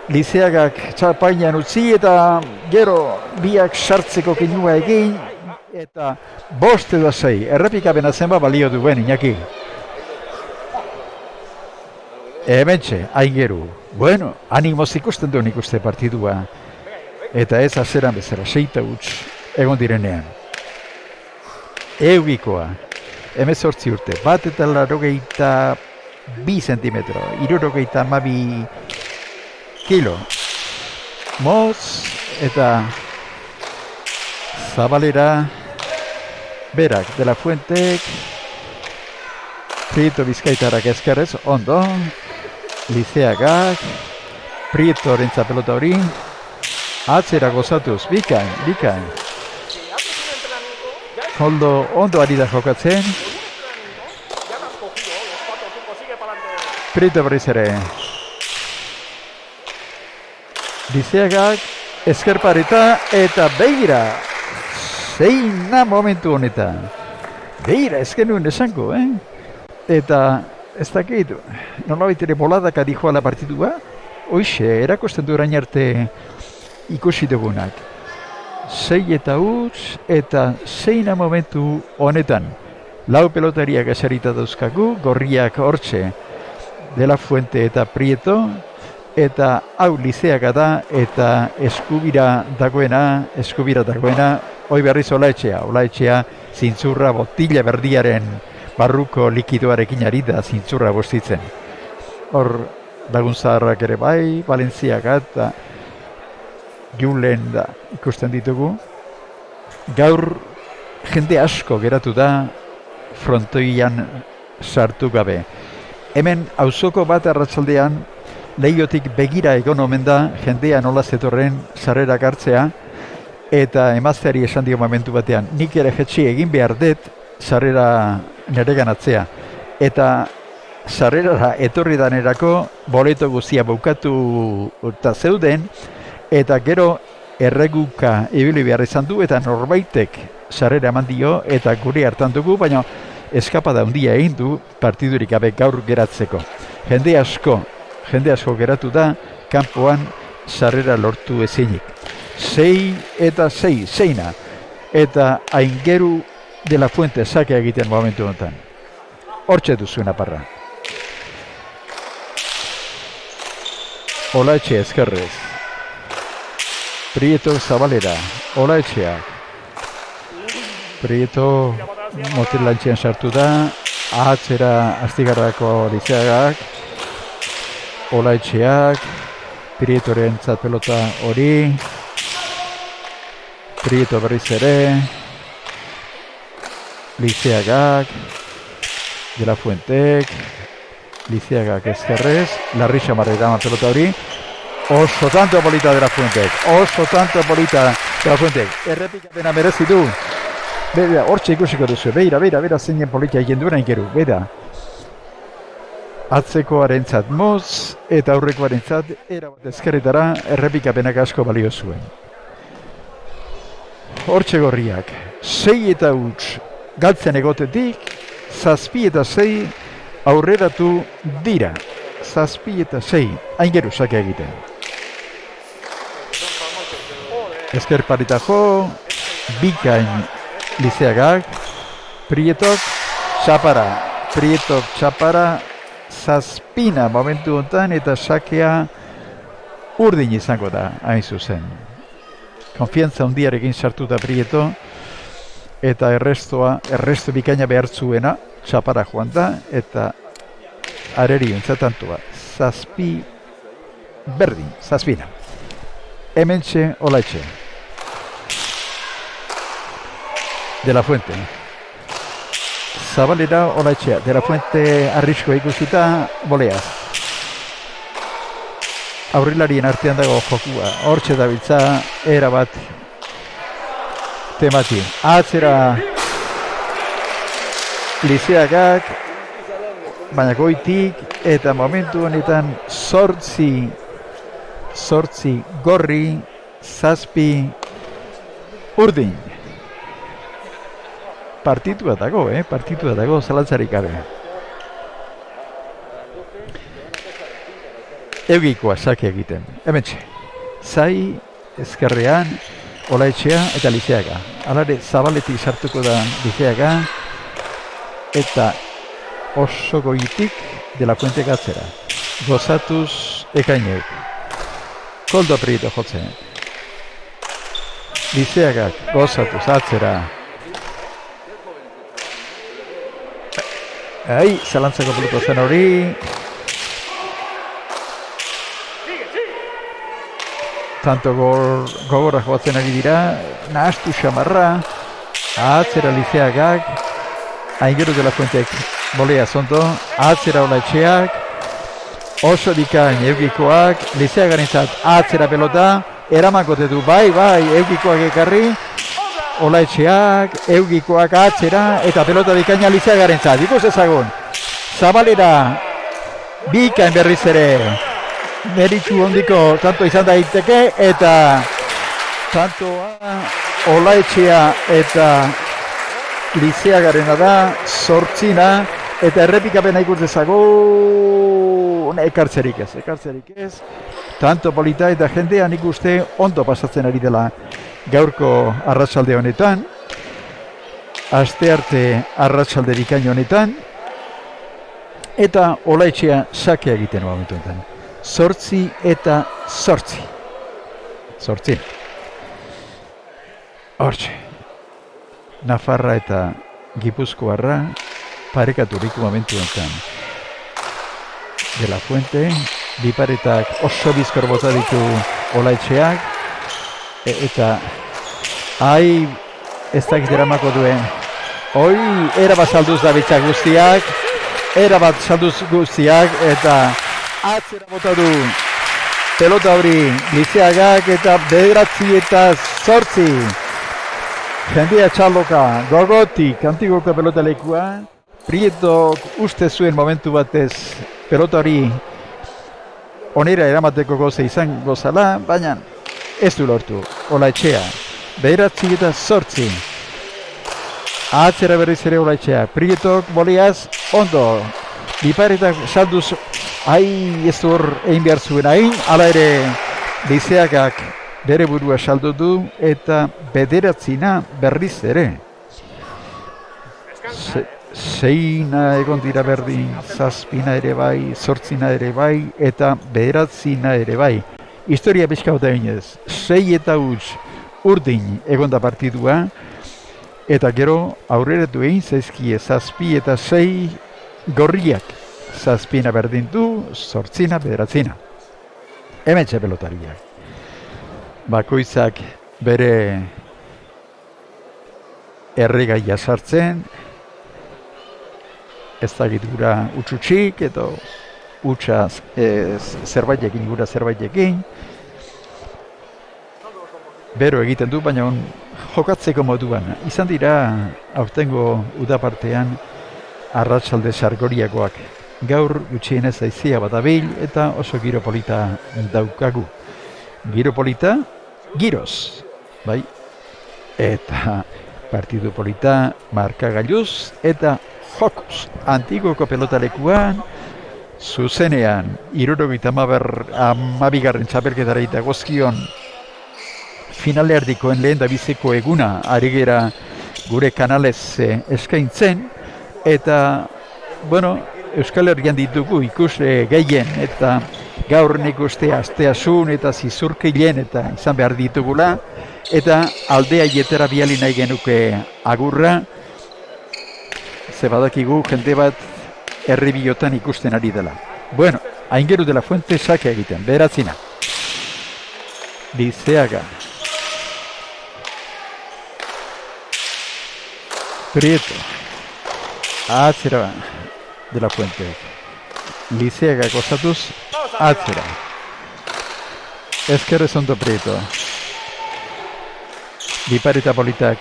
Lizeagak txapainan utzi eta gero biak sartzeko kinua egin, eta 5-6, errepikapena zenba balio duen, Iñaki. Hementxe, Aingeru. Bueno, animoz ikusten duen ikuste partidua. Eta ez azeran bezala, 6-8 egon direnean. Eugikoa, 18 urte, 1,82 zentimetro, 62 kilo. Moz eta Zabalera, berak, De la Fuentek, Prieto Bizkaitarrak ezkerrez, ondo, Lizeagak, Prieto horrentza pelota hori, atzera gozatuz, bikain. Ondo ari da jokatzen, Prieto berriz ere, Lizeagak, ezkerpareta eta begira, zeina momentu honetan. Begira, ez genuen esango, Eta, ez dakit, nolabait ere boladak adijoala partidua, hoxe, erakosten du orain arte ikusi dugunak. 6-8 eta zeina momentu honetan. 4 pelotariak esarita dauzkagu, gorriak hortxe, De la Fuente eta Prieto, eta hau Lizeaga da, eta eskubira dagoena, hoi berriz Olaetxea zintzurra botila berdiaren barruko likidoarekin ari da zintzurra bostitzen. Hor lagun zaharrak ere bai, Valentziaga eta Julen da ikusten ditugu. Gaur jende asko geratu da frontoian sartu gabe. Hemen auzoko bat arratsaldean Leiotik begira egon omen da jendea nola zetorren sarrerak hartzea, eta emazteari esan dio momentu batean, nik ere jetxi egin behar dut sarrera neregan atzea. Eta sarrerara etorri danerako boleto guztia bukatu eta zeuden, eta gero erreguka ibili behar izan du, eta norbaitek sarrera eman dio, eta gure hartan dugu, baina eskapada handia egin du partidurik gabe gaur geratzeko. Jende asko geratu da, kanpoan sarrera lortu ezinik. 6-6, zeina. Eta Aingeru De la Fuente sakea egiten momentu honetan. Hortxe duzuen aparra. Olaetxea ezkerrez. Prieto Zabalera, Olaetxeak. Prieto motilantxean sartu da, ahatzera Astigarrako Lizeagak, Olaetxeak, Prietoren pelota hori, Prieto berriz ere, Lizeagak, De La Fuentek, Lizeagak ezkerrez, Larri Xamarra eraman pelota hori, oso tanto polita De La Fuentek, oso tanto polita De La Fuentek, errepikapena merezi du. Bera, hortxe ikusiko duzu, beira, zeinen politia egin duena ingeru, bera. Atzekoarentzat moz eta aurrekoarentzat erabat ezkerretara errepikapenak asko balio zuen. Hortxe gorriak, 6 eta huts galtzen egotetik, 7 eta 6 aurreratu dira. 7 eta 6, aingeru sake egiten. Ezker parita jo, bikain Lizeagak, Prietok txapara, zazpina momentu honetan eta sakea urdin izango da, hain zuzen. Konfiantza handiarekin sartu da Prieto, eta erresto bikaina behar zuena, txapara joan da, eta areri entzatantua, zazpi berdin, zazpina. Hementxe, Olaetxe. De La Fuente. Zabalera Olaetxea. De La Fuente arriskoa ikusita, boleaz. Aurrilarien artean dago jokua. Hortxe dabiltza, erabat temati. Atzera Lizeagak, baina goitik, eta momentu honetan zortzi gorri, 7 urdin. Partitua dago, zalantzarik gabe. Eugikoa sake egiten, hementxe. Zai, ezkerrean, Olaetxea eta Lizeaga. Alare, zabaletik sartuko da Lizeaga, eta oso goitik De La Fuente gatzera. Gozatuz ekainek. Koldo Prieto jotzen. Lizeagak gozatuz atzera. Zalantzako peluko zen hori. Tanto gogorra joatzen ari dira. Nahastu Xamarra. Atzera Lizeagak. Aingeru De La Fuentek bolea zondo. Atzera Olaetxeak. Oso bikain Eugikoak. Lizeagarentzat atzera pelota. Eramankote du, bai, Eugikoak ekarri. Olaetxeak, Eugikoak atzera, eta pelota bikaina Lizeagarentzat. Ikus ezagun, Zabalera bikain berriz ere meritu hondiko tanto izan daiteke, eta tantoa Olaetxea eta Lizeagarena da, 8, eta errepikapena ikus ezagun, ekartzerik ez. Tanto polita eta jendea nik uste ondo pasatzen ari dela gaurko arratsalde honetan, astearte arratsalde bikain honetan, eta Olaetxea sakea egiten momentu honetan. 8 eta 8. Hortxe. Nafarra eta Gipuzkoarra parekaturik momentu honetan. De La Fuente, biparetak oso bizkor bota ditu Olaetxeak, eta ez dakit eramako duen. Erabat salduz da bitzak guztiak, eta atzera bota du pelota hori Lizeagak, eta 9 eta 8. Jendea txaloka, gogotik, antigoko pelota lekua. Prieto uste zuen momentu batez pelota hori onera eramateko goze izan gozala, baina ez du lortu. Olaetxea, 9 eta 8. Atzera berriz ere Olaetxea. Prietok boliaz ondo. Biparetak salduz, ez du hor egin behar zuen hain, ala ere Lizeagak bere burua saldu du, eta 9 berriz ere. 6 egon dira berdin, 7 ere bai, 8 ere bai, eta 9 ere bai. Historia pixka bota binez, 6 eta huts urdin egon da partidua, Eta gero aurreratu egin zaizkie 7 eta 6 gorriak. 7 berdindu, 8 9. Hementxe pelotariak. Bakoitzak bere erregaia sartzen, ez dakit gura utxutxik, edo utxa zerbaitekin, gura zerbaitekin. Bero egiten du, baina jokatzeko moduan. Izan dira, aurtengo udapartean, arratsalde sargoriakoak. Gaur gutxienez aizia badabil eta oso giro polita daukagu. Giro polita, giroz, bai? Eta partidu polita, markagailuz eta jokuz. Antigoko pelotalekuan, zuzenean, 72. txapelketara itagozkion finalerdikoen lehen da biziko eguna ari gera gure kanalez eskaintzen, eta, bueno, Euskal Herrian ditugu ikusle gehien, eta gaur nik uste asteasun eta zizurkilen eta izan behar ditugula, eta aldea jetera biali nahi genuke agurra, ze badakigu jende bat herri bilotan ikusten ari dela. Bueno, Aingeru de la Fuente sake egiten, beratzina. Lizeaga. Prieto. Atzera de la Fuente. Lizeaga kostatuz, atzera. Ezkerrez ondo Prieto. Biparita politak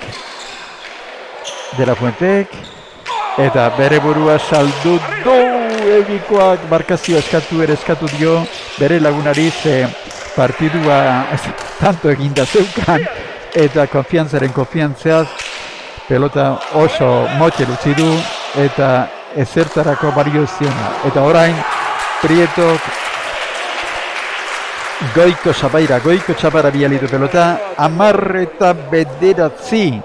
de la Fuentek. Eta bere burua saldu du egikoak markazio eskatu dio bere lagunari, ze partidua tanto eginda zeukan eta konfiantzeaz pelota oso motxel utzi du eta ezertarako balio ziona. Eta orain Prietok goiko txapara bialitu pelota, 10-9.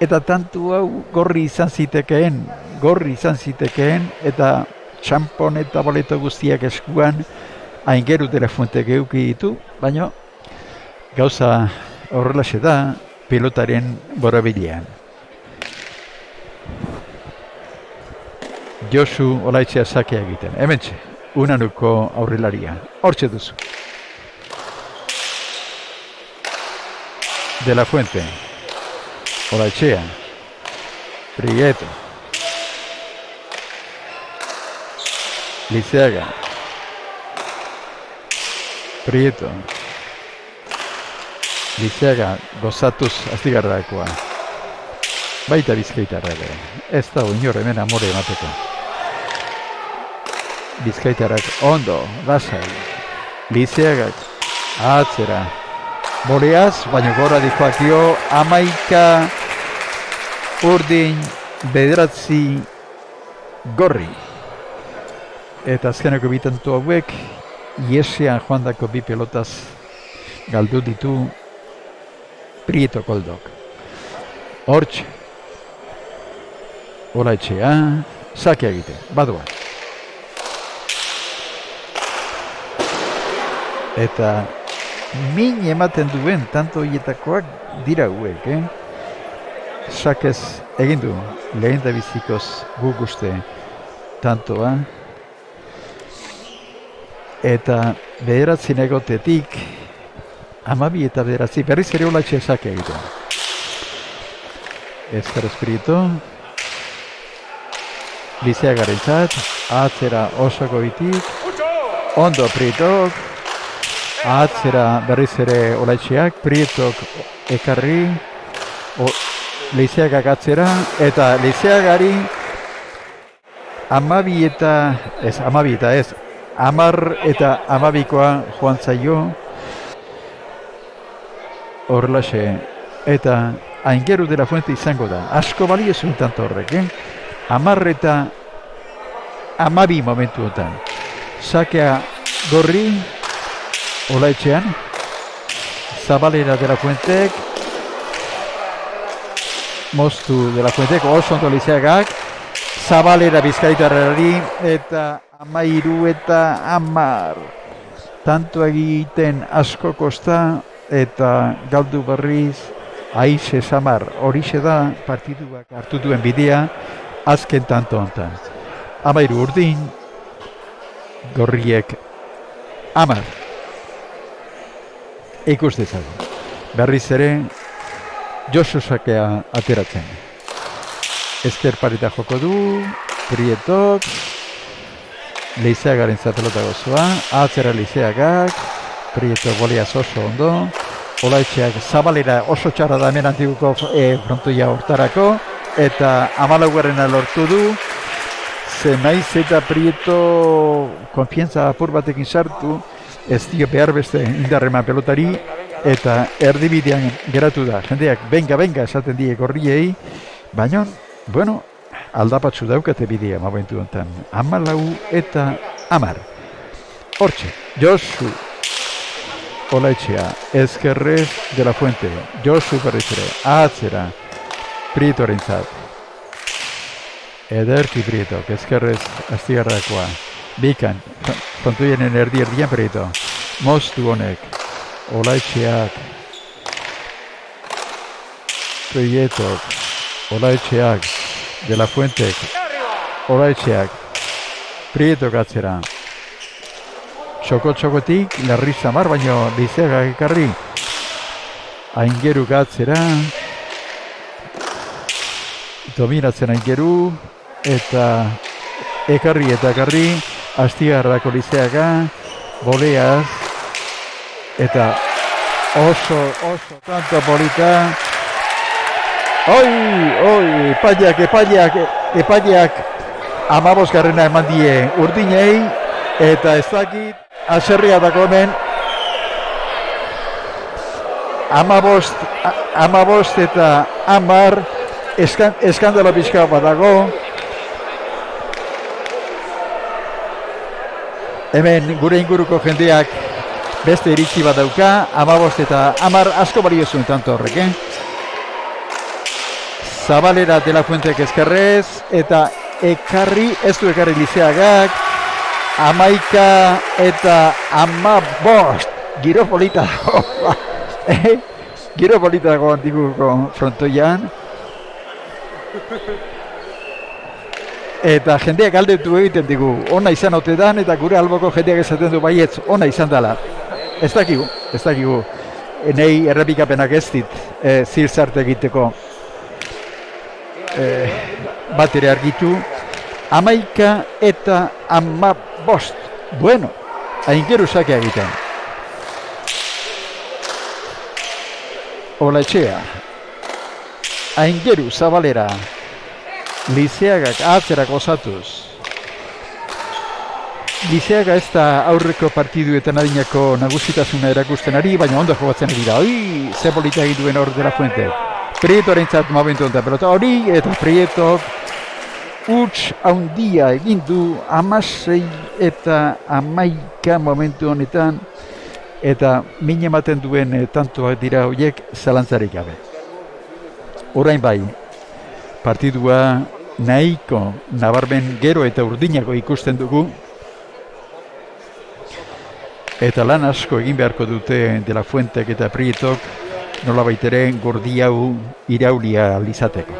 Eta tantu hau gorri izan zitekeen, eta txampon eta boleto guztiak eskuan Aingeru de la Fuente geuki ditu, baina gauza horrelaxe da pilotaren borabilean. Josu Olaitxea sakea egiten, hementxe, Unanuko aurrelaria, hortxe duzu. De la Fuente. Olaitxea, Prieto, Lizeaga, Prieto, Lizeaga, gozatuz aztigarrakoa, baita Bizkaitarra ere, ez da inor hemen amore emateko. Bizkaitarrak ondo, lasai, Lizeagak, atzera, boleaz, baina gora dijoakio, 11 urdin 9 gorri. Eta azkeneko bitantu hauek, iesean joandako bi pelotaz galdu ditu Prieto koldok. Hortxe, Olaitxea, sakea egite, badua. Eta min ematen duen tanto hietakoak dira hauek, Sakez egin du lehen da bizikoz guk uste tantoa. Eta 9 egotetik 12 eta 9 berriz ere Olaitxea sake egiten. Ezker Prieto, Lizeagarentzat, atzera oso goitik, ondo Prietok, atzera berriz ere Olaitxeak, Prietok ekarri, Lizeagak atzera, eta Lizeagari 10 eta 12koa joan zaio horrelaxe, eta Aingeru de la Fuente izango da. Asko balio zuen tanto horrek, 10 eta 12 momentuotan. Sakea gorri, Olaitxean, Zabalera de la Fuentek, moztu de la Fuentek, oso ondo Lizeagak, Zabalera Bizkaitarrari, eta 13 eta 10. Tanto egiten asko kosta, eta galdu berriz Aize Samar, horixe da partiduak hartu duen bidea azken tanto hontan. 13 urdin, gorriek 10. Ikus dezagun. Berriz ere, Josu Sakea ateratzen. Ezker pareta joko du, Prietok, Leizeagaren zapelota gozoa, atzera Leizeagak, Prietok boliaz oso ondo, Olaetxeak Zabalera oso txarra da hemen antiguko frontoia hortarako, eta 14 lortu du, ze naiz eta Prieto konfiantza apur batekin sartu, ez dio behar beste indarreman pelotari, eta erdibidean geratu da. Jendeak, benga, esaten die gorriei, baina, bueno, aldapatzu daukate bidea momentu honetan. 14 eta 10. Hortxe, Josu Olaetxea, Ezkerrez de la Fuente, Josu berriz ere, atzera, Prietorentzat. Ederki Prieto, Ezkerrez Astigarrakoa, bikan, frontoienen erdian Prieto, moztu honek, Olaetxeak, Prietok, Olaetxeak, de la Fuentek, Olaetxeak, Prietok atzera, Txoko-txokotik, Larri Samar, baino Leizeagak ekarri, Aingeru atzera, dominatzen Aingeru, eta ekarri, Astigarrako Leizeaga, Boleaz, eta oso tanto polita. Oi, epaileak 15 eman die urdinei, eta ez dakit, aserria dako hemen, 15 eta 10, eskandalo pixka bat dago. Hemen gure inguruko jendeak beste iritzi bat dauka, 15 eta 10 asko balio zuen tanto horrek, Zabalera de la Fuentek Ezkerrez, eta ez du ekarri Leizeagak, 11 eta 15, giro polita dago, giro polita dago antiguko frontoian, eta jendeak galdetu egiten digu, ona izan ote dan, eta gure alboko jendeak esaten du baietz, ona izan dela. Ez dakigu, nei errepikapenak ez dit zirzarte egiteko bat ere argitu. 11 eta 15, bueno, Aingeru Sakea egiten. Olaetxea, Aingeru Zabalera, Leizeagak atzerak osatuz. Leizeaga ez da aurreko partiduetan adinako nagusitasuna erakusten ari, baina ondo jogatzen ari da. Ze polita egin duen hor de la Fuente. Prietorentzat momentu honetan pelota hori, eta Prietok huts haundia egin du 16 eta 11 momentu honetan, eta min ematen duen tantoak dira horiek zalantzarik gabe. Orain bai, partidua nahiko nabarmen gero eta urdinako ikusten dugu, eta lan asko egin beharko dute de la Fuentek eta Prietok nolabait ere gordi hau iraulia izateko.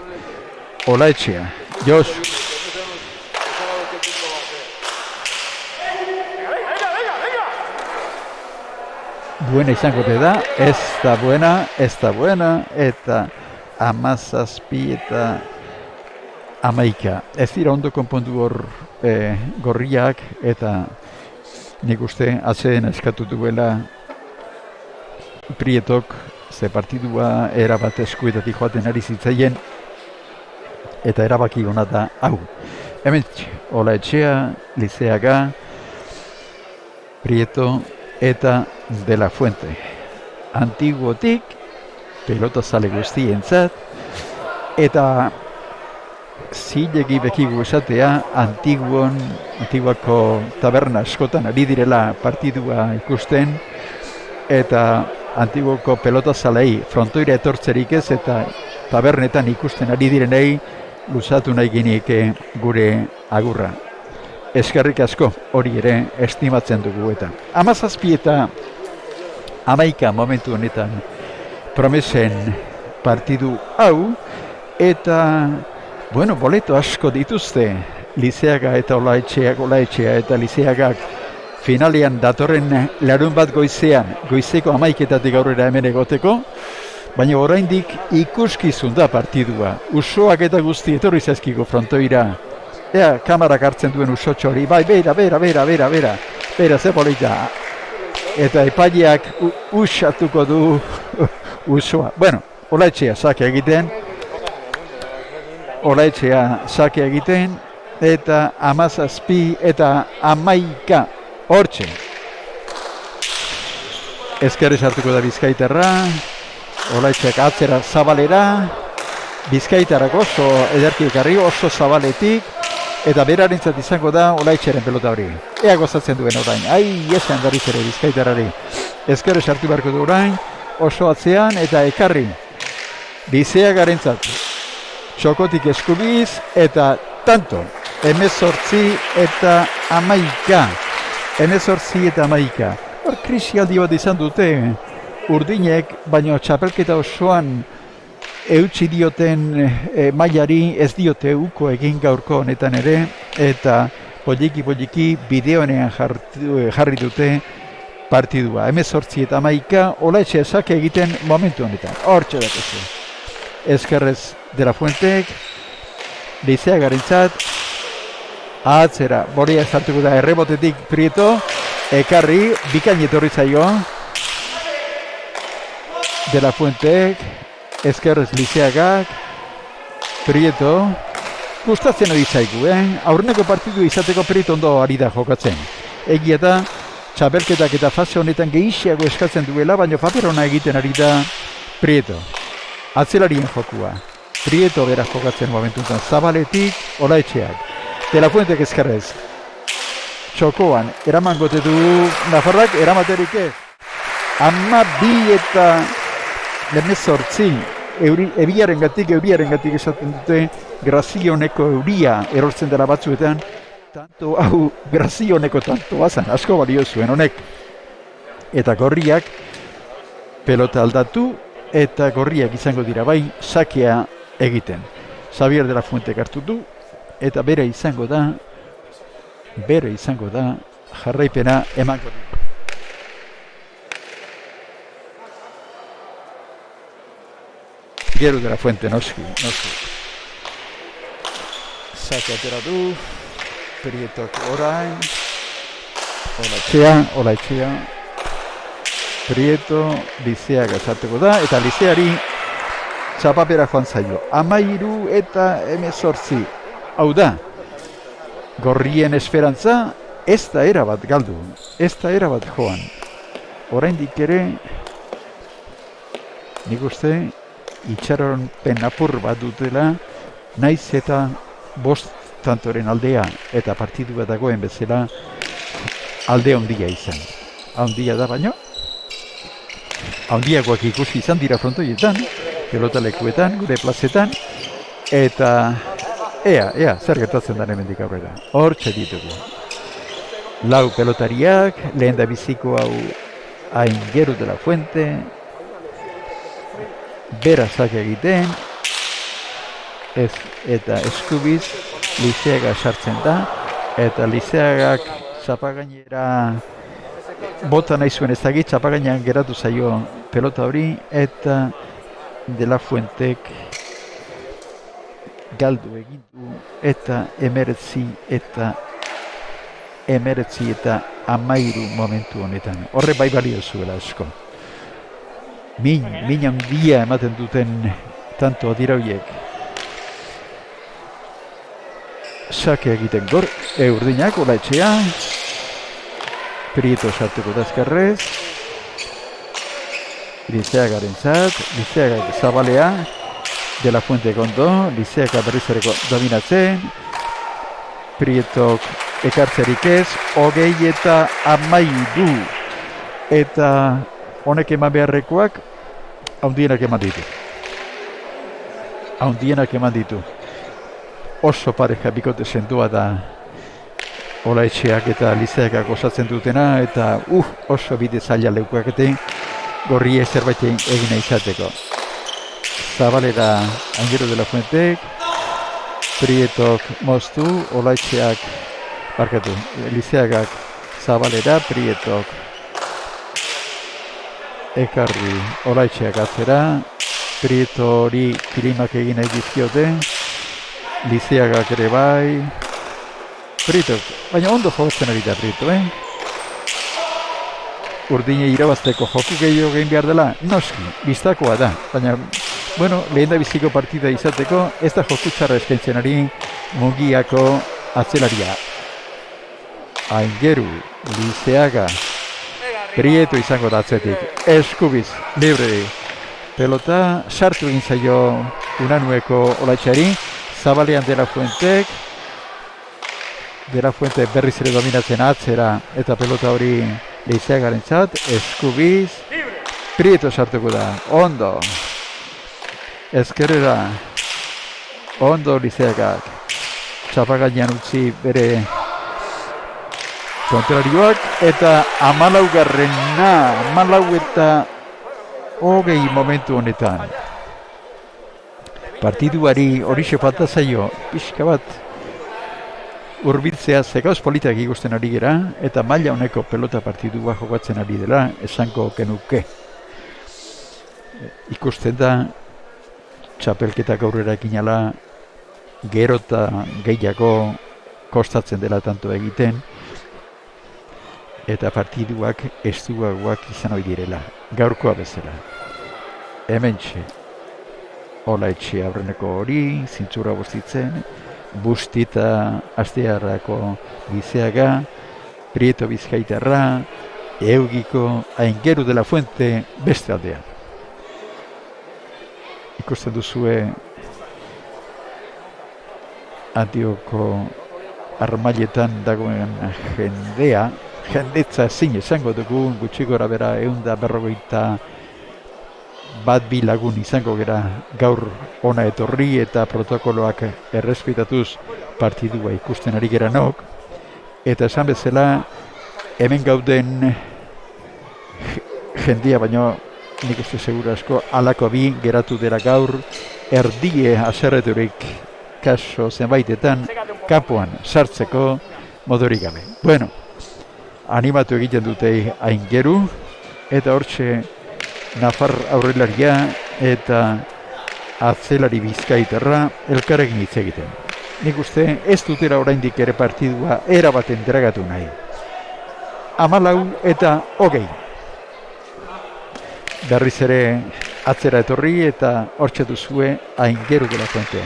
Olaetxea, Josu. Buena izango te da, ez da buena, eta 17 eta 11. Ez dira ondo konpondu hor gorriak, eta nik uste atzeen eskatu duela Prietok, ze partidua erabat eskuetatik joaten ari zitzaien, eta erabaki hona da hau. Hemen Olaetxea, Leizeaga, Prieto eta de la Fuente. Antiguotik, pelotazale guztientzat, eta zilegi bekigu esatea Antiguako taberna askotan ari direla partidua ikusten, eta Antiguoko pelotazalei frontoira etortzerik ez, eta tabernetan ikusten ari direnei luzatu nahi genike gure agurra. Eskerrik asko, hori ere estimatzen dugu eta 17 eta 11 momentu honetan promesen partidu hau, eta, bueno, boleto asko dituzte, Lizeaga eta Olaetxea eta Lizeagak finalean datorren larun bat goizean, goizeko 11:00 aurrera hemen egoteko, baina oraindik ikuskizun da partidua. Usoak eta guzti etorri zaizkigu frontoira. Ea, kamarak hartzen duen usotxo hori, bai, bera, ze polita. Eta epaileak usatuko du usoa. Bueno, Olaetxea sake egiten, eta 17 eta 11 hortxe. Ezkerrez hartuko da Bizkaitarra, Olaetxeak atzera zabalera, Bizkaitarrak oso ederki ekarri, oso zabaletik, eta berarentzat izango da Olaetxearen pelota hori. Ea gozatzen duen orain, esan berriz ere Bizkaitarrari. Ezkerrez hartu beharko du orain, oso atzean eta ekarri. Lizeagarentzat, txokotik eskubiz eta tanto, 18 eta 11. Hor krisialdi bat izan dute urdinek, baina txapelketa osoan eutsi dioten mailari ez diote uko egin gaurko honetan ere, eta poliki bideonean jarri dute partidua. 18 eta 11, Olaetxea sake egiten momentu honetan. Hortxe dakizu. Ezkerrez de la Fuentek, Lizeagarentzat, atzera, Boria sartuko da errebotetik Prieto, ekarri, bikain etorri zaio, de la Fuentek, ezkerrez Lizeagak, Prieto, gustatzen hori zaigu, aurreneko partidu izateko Prieto ondo ari da jokatzen. Egia da, txapelketak eta fase honetan gehiago eskatzen duela, baina paper ona egiten ari da Prieto. Atzelarien jokua. Prieto beraz jokatzen momentuntan zabaletik, Olaetxeak. De la Fuentek ezkerrez. Txokoan, eraman gote du Nafarrak, eramaterik ez. 12 eta 18, euriarengatik esaten dute, Grazioneko euria erortzen dela batzuetan, tanto hau Grazioneko tanto bazan, asko balio zuen honek. Eta gorriak pelota aldatu, eta gorriak izango dira bai sakea egiten. Xavier de la Fuentek hartu du, eta bere izango da jarraipena emango du. Gero de la Fuente, noski. Sake atera du, Prietok orain, Olaetxea, Prieto, Lizeaga sartuko da, eta Lizeari txapapera joan zaio. 13 eta 18. Hau da, gorrien esperantza ez da erabat galdu, ez da erabat joan. Oraindik ere, nik uste, itxaron penapur bat dutela, naiz eta 5 tantoren aldea eta partidu bat dagoen bezala alde handia izan. Handia da baino, handiagoak ikusi izan dira frontoietan, pelotalekuetan, gure plazetan, eta ea, zer gertatzen da hemendik aurrera. Hortxe ditugu. 4 pelotariak, lehen da biziko hau Aingeru de la Fuente, bera sake egiten, eta eskubiz Lizeaga sartzen da, eta Lizeagak txapagainera bota nahi zuen ezagit, txapagainean geratu zaio pelota hori, eta de la Fuentek galdu egin du, eta 19 eta 13 momentu honetan. Horre bai balio zuela asko. Min handia ematen duten tanto dira horiek. Sake egiten gor, urdinak, Olaetxea, Prieto sartuko da ezkerrez, Lizeagarentzat, Lizeagak zabalea, de la Fuente gondo, Lizeaga berriz ere dominatzen, Prietok ekartzerik ez, 20 eta 12, eta honek eman beharrekoak, haundienak eman ditu. Oso pareja bikote sendoa da Olaetxeak eta Lizeagak osatzen dutena, eta oso bide zaila leukoak eta gorrie zerbait egina izateko. Zabalera Aingeru de la Fuentek, Prietok moztu, Olaitxeak, barkatu, Lizeagak Zabalera, Prietok ekarri Olaitxeak atzera, Prieto hori kilimak egin nahi dizkiote, Lizeagak ere bai, Prietok, baina ondo jogatzen ari da Prieto, Urdine irabazteko joku gehiago egin behar dela, noski, biztakoa da, baina, bueno, lehen da biziko partida izateko, ez da joku txarra eskaintzen ari Mungiako atzelaria. Aingeru, Lizeaga, Prieto izango da atzetik, Eskubiz, libre, pelota, sartu egin zaio Unanueko Olaitxeari, Zabalean De La Fuentek, De La Fuente berriz ere dominatzen atzera, eta pelota hori Lizeagarentzat, Eskubiz, Prieto sartuko da, ondo, ezkerrera, ondo Lizeagak, txapagainan utzi bere kontrarioak, eta 14 eta 20 momentu honetan. Partiduari horixe falta zaio, pixka bat hurbiltzea zekauz politak ikusten ari gera, eta maila honeko pelota partidua jokatzen ari dela, esango genuke. Ikusten da, txapelketak aurrera ekinala, gero eta gehiago kostatzen dela tanto egiten, eta partiduak estuagoak izan hori direla, gaurkoa bezala. Hementxe, Olaitxe aurreneko hori, zintzura bustitzen, Bustita Astearrako Lizeaga, Prieto Bizkaitarra, Eugiko Aingeru de la Fuente beste aldean. Ikusten duzue Antioko armailetan dagoen jendetza ezin esango dugu, gutxi gora bera 151 lagun izango gera gaur ona etorri eta protokoloak errespetatuz partidua ikusten ari geranok, eta esan bezala hemen gauden jendia baino nik uste segura asko alako bi geratu dela gaur erdie haserreturik kaso zenbaitetan kapuan sartzeko modurik gabe. Bueno, animatu egiten dute Aingeru eta hortxe Nafar aurrelaria eta atzelari Bizkaitarra elkarrekin hitz egiten. Nik uste ez dutera oraindik ere partidua erabaten dragatu nahi. 14 eta 20. Berriz ere atzera etorri eta hortxe duzue Aingeru de la Fuente.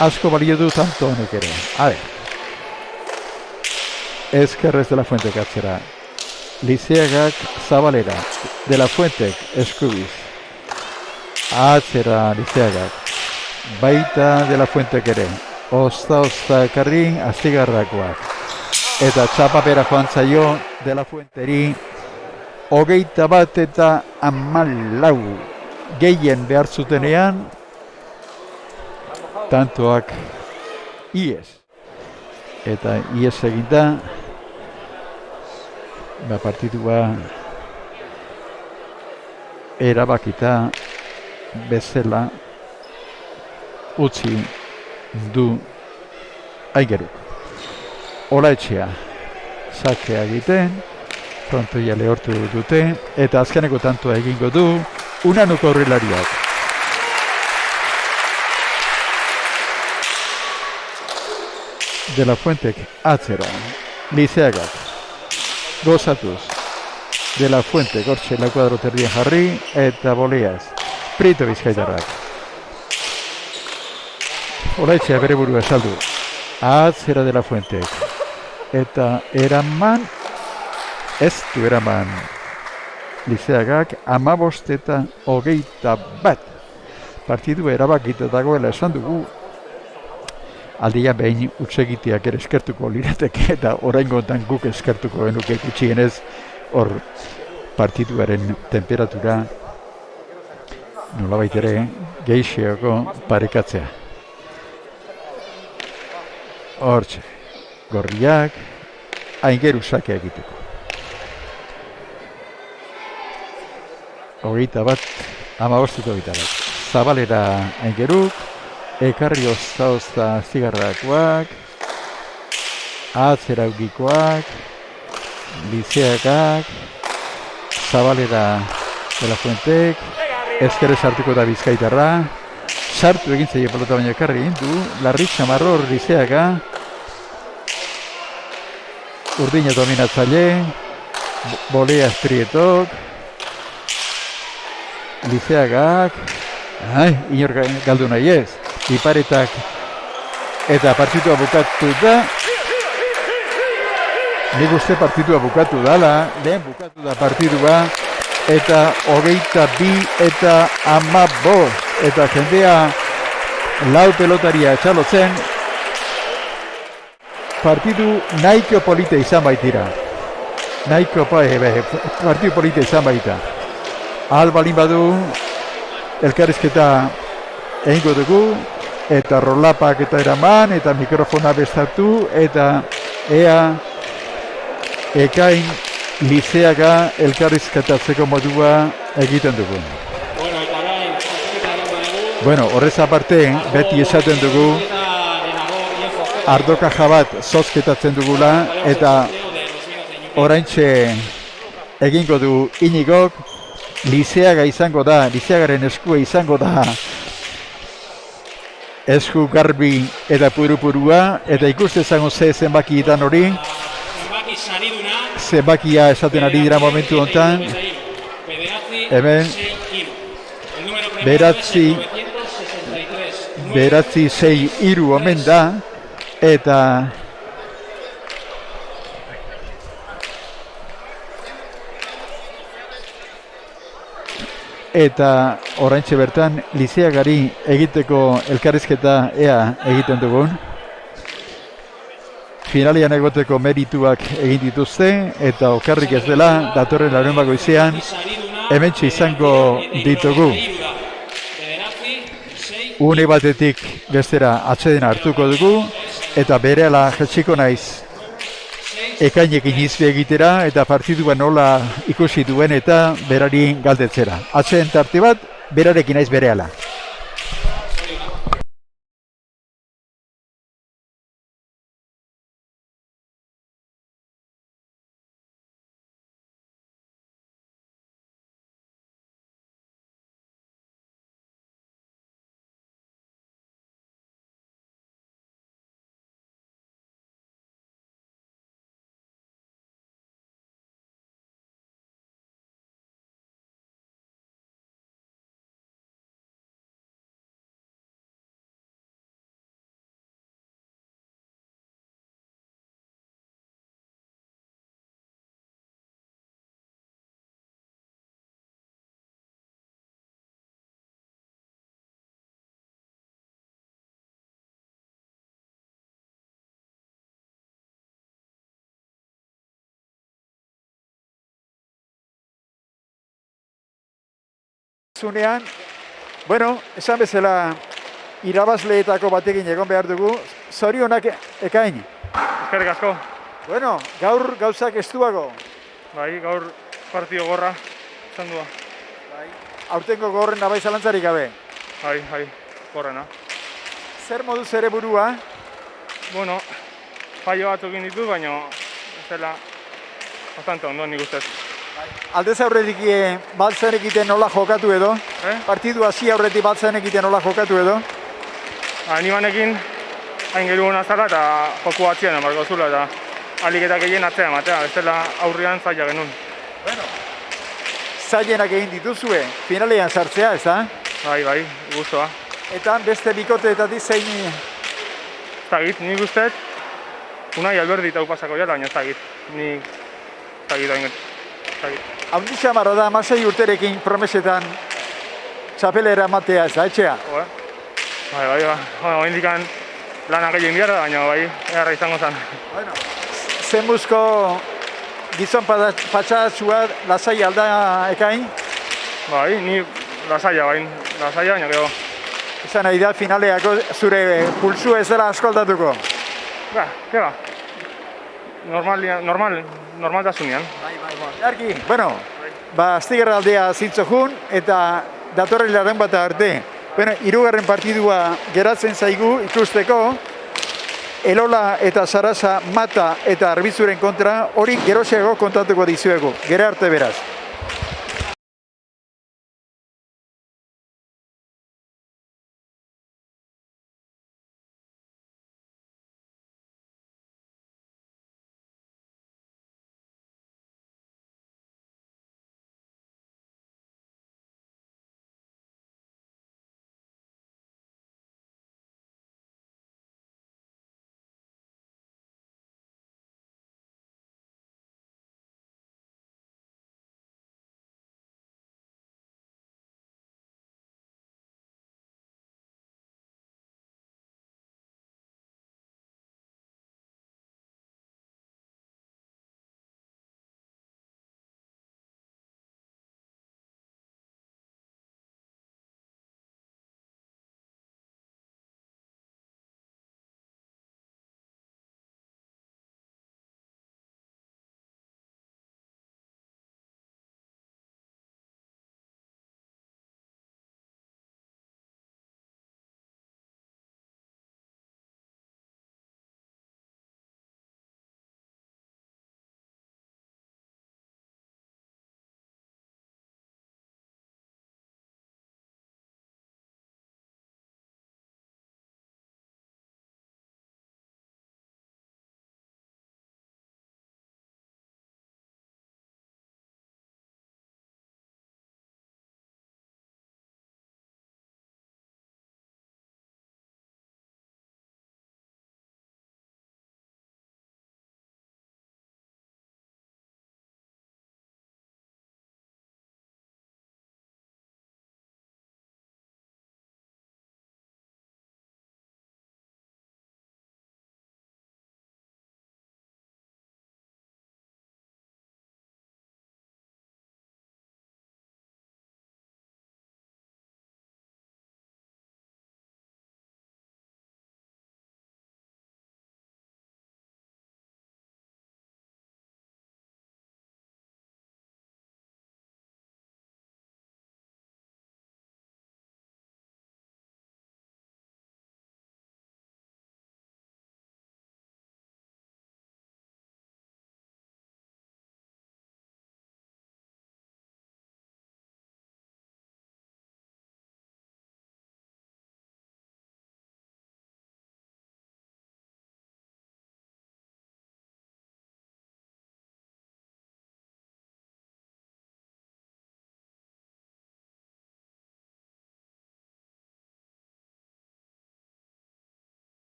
Asko balio du tanto honek ere. Ezkerrez de la Fuente atzera. Lizeagak Zabalera, De La Fuentek Eskubiz, atzera Lizeagak, baita De La Fuentek ere, ozta ekarri azigarrakoak, eta txapapera joan zaio De La Fuenteri 21 eta 14 gehien behar zutenean, tantoak ies, eta ies eginda, partidua erabakita bezala utzi du Aingeruk. Olaitxea sakea egiten, frontoia lehortu dute, eta azkeneko tantoa egingo du Unanuko aurrelariak. De La Fuentek atzera, Lizeagak gozatuz, De La Fuente gortxe la kuadro terdian jarri, eta boleaz, Prieto Bizkaitarrak. Olaitxea bere burua esaldu, atzera De La Fuentek, eta eraman, ez du eraman, Lizeagak 15 eta 21. Partidu erabakita dagoela esan dugu, aldian behin utsegiteak ere eskertuko lirateke eta oraingotan guk eskertuko genuke gutxienez hor partiduaren temperatura nolabait ere gehixeago parekatzea. Hortxe, gorriak Aingeru sakea egiteko. 21, 15 eta 21. Zabalera aingeruk, ekarri ozta zigarrakoak, atzeraukikoak, Lizeakak, Zabalera de la Fuentek, ezkerrez hartuko da Bizkaitarra, sartu egin zaio pelota baina ekarri egin du, Larri Xamarror Lizeaka, Urdina dominatzaile, Bolea Prietok, Lizeakak, inor galdu nahi ez, Iparetak eta partitua bukatu da. Nik uste partidua bukatu dala, lehen bukatu da partidua, eta 22 eta 15, eta jendea lau pelotaria txalotzen, partidu nahiko polite izan baitira. Partidu polite izan baita. Ahal balin badu, elkarrizketa egingo dugu, eta rolapak eta eraman, eta mikrofona bestatu, eta ea ekain Lizeaga elkarrizketatzeko modua egiten dugu. Bueno, horrez aparte, beti esaten dugu, ardoka jabat zozketatzen dugula, eta oraintxe egingo du Iñigok, Lizeaga izango da, Lizeagaren eskua izango da, esku garbi eta purupurua, eta ikuste izango zenbaki itan hori, zenbakia esaten ari dira momentu honetan, hemen, beratzi 6-3 omen da, eta oraintxe bertan Lizeagari egiteko elkarrizketa ea egiten dugun. Finalian egoteko merituak egin dituzte, eta okerrik ez dela, datorren larunbat goizean, hementxe izango ditugu. Une batetik bestera atseden hartuko dugu, eta berehala jetxiko naiz ekainekin izbe egitera, eta partidua nola ikusi duen eta berari galdetzera. Atseden tarte bat, berarekin naiz berehala. Zunean, bueno, esan bezala irabazleetako batekin egon behar dugu, zorionak ekain. Eskerrik asko. Bueno, gaur gauzak estuago. Bai, gaur partio gorra, izan dua. Bai. Aurtengo gorren nabai zalantzarik gabe. Bai, gorrena. Zer moduz ere burua? Bueno, faio batzuk egin ditu, baina ez dela bastante ondo nik ustez. Aldez aurretik baltzen egiten nola jokatu edo? Partidu hasi aurretik baltzen egiten nola jokatu edo? Nibanekin hain geru hona zara eta joku atzian emarko zula eta aliketak egin atzea ematea, ez dela aurrian zaila genuen. Bueno, zailenak egin dituzue, finalean sartzea, ez da? Bai, guztua. Eta beste bikoteetatik zein... Ez dakit, nik ustez, Unai Alberdi eta upasako jala, baina ez dakit. Nik ez dakit hain getu. Haundi xamarra da, 16 urterekin promesetan txapelera matea, ez da, etxea? Bai, oindikan lanak egin biara, baina bai, eharra izango zen. Bueno, zenbuzko gizon patxatzua lasai alda ekain? Bai, ni lasaia, baina gero. Izan nahi da, finaleako zure pulsu ez dela asko aldatuko? Keba. Normaltasunean. Argi, bueno, Astigarra aldea zintzo jun, eta datorren larun bat arte, Bueno, hirugarren partidua geratzen zaigu ikusteko, Elola eta Sarasa Mata eta Arbizuren kontra, hori geroxeago kontatuko dizuegu. Gera arte beraz.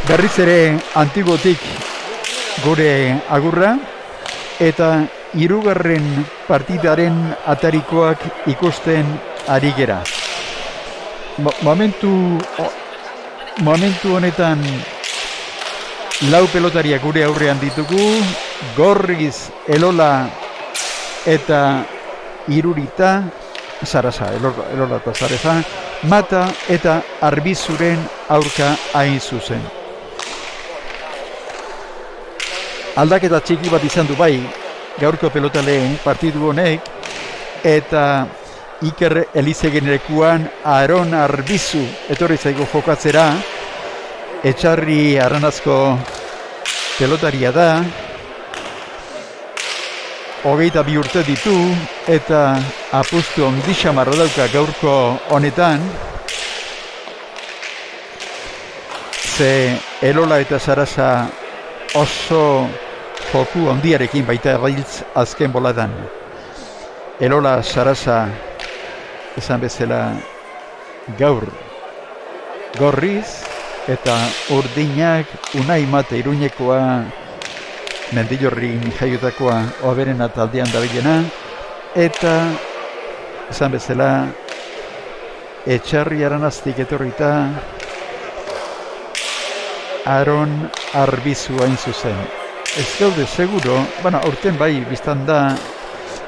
Berriz ere Antigotik gure agurra eta hirugarren partidaren atarikoak ikusten ari gera. Momentu honetan lau pelotariak gure aurrean ditugu, Gorriz, Elola eta Irurita, Sarasa, Elola eta Sarasa, Mata eta Arbizuren aurka hain zuzen. Aldaketa txiki bat izan du bai, gaurko pelotaleen partidu honek, eta Iker Elizegenekuan Aron Arbizu etorri zaigu jokatzera, Etxarri Aranazko pelotaria da, 22 urte ditu, eta apustu ondixamarra dauka gaurko honetan, ze Elola eta Sarasa oso joku handiarekin baita gailtz azken boladan. Elola Sarasa esan bezala gaur Gorriz eta Urdinak Unai Mate Iruñekoa Mendillorrin jaiotakoa oaberena taldean dabilena, eta esan bezala Etxarri Aranaztik etorrita Aron Arbizu hain zuzen. Ez gaude seguro, aurten bai biztan da,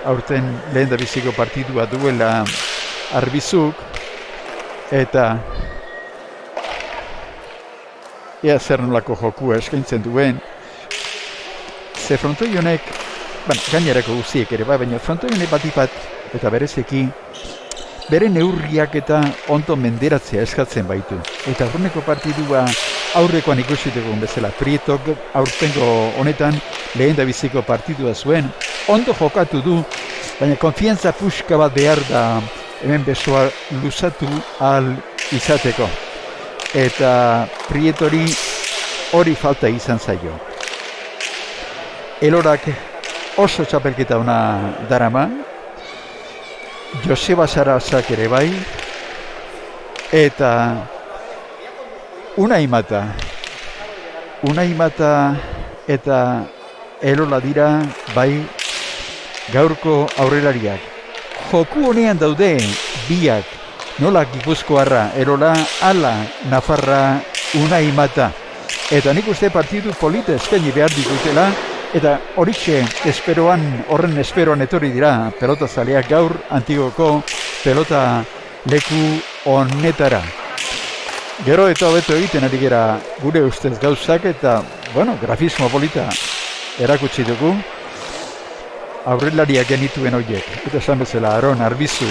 aurten lehen da biziko partidua duela Arbizuk, eta ea zer nolako jokua eskaintzen duen. Ze frontoi honek, gainerako guztiek ere, baina frontoi honek batipat eta berezeki, bere neurriak eta ondo menderatzea eskatzen baitu. Eta aurreneko partidua aurrekoan ikusi dugun bezala. Prietok aurtengo honetan lehen da biziko partidua zuen. Ondo jokatu du, baina konfiantza puska bat behar da hemen besoa luzatu ahal izateko. Eta Prietori hori falta izan zaio. Elorak oso txapelketa ona darama, Joseba Sarazak ere bai, eta Unai Mata eta Elola dira bai gaurko aurrelariak. Joku honean daude biak, nola Gipuzkoarra Elola, ala Nafarra Unai Mata. Eta nik uste partidu polita eskaini behar ditutela, eta horixe horren esperoan etorri dira pelota zaleak gaur Antigoko pelota leku honetara. Gero eta hobeto egiten ari gera gure ustez gauzak eta, grafismo polita erakutsi dugu. Aurrelariak genituen horiek, eta esan bezala Aron Arbizu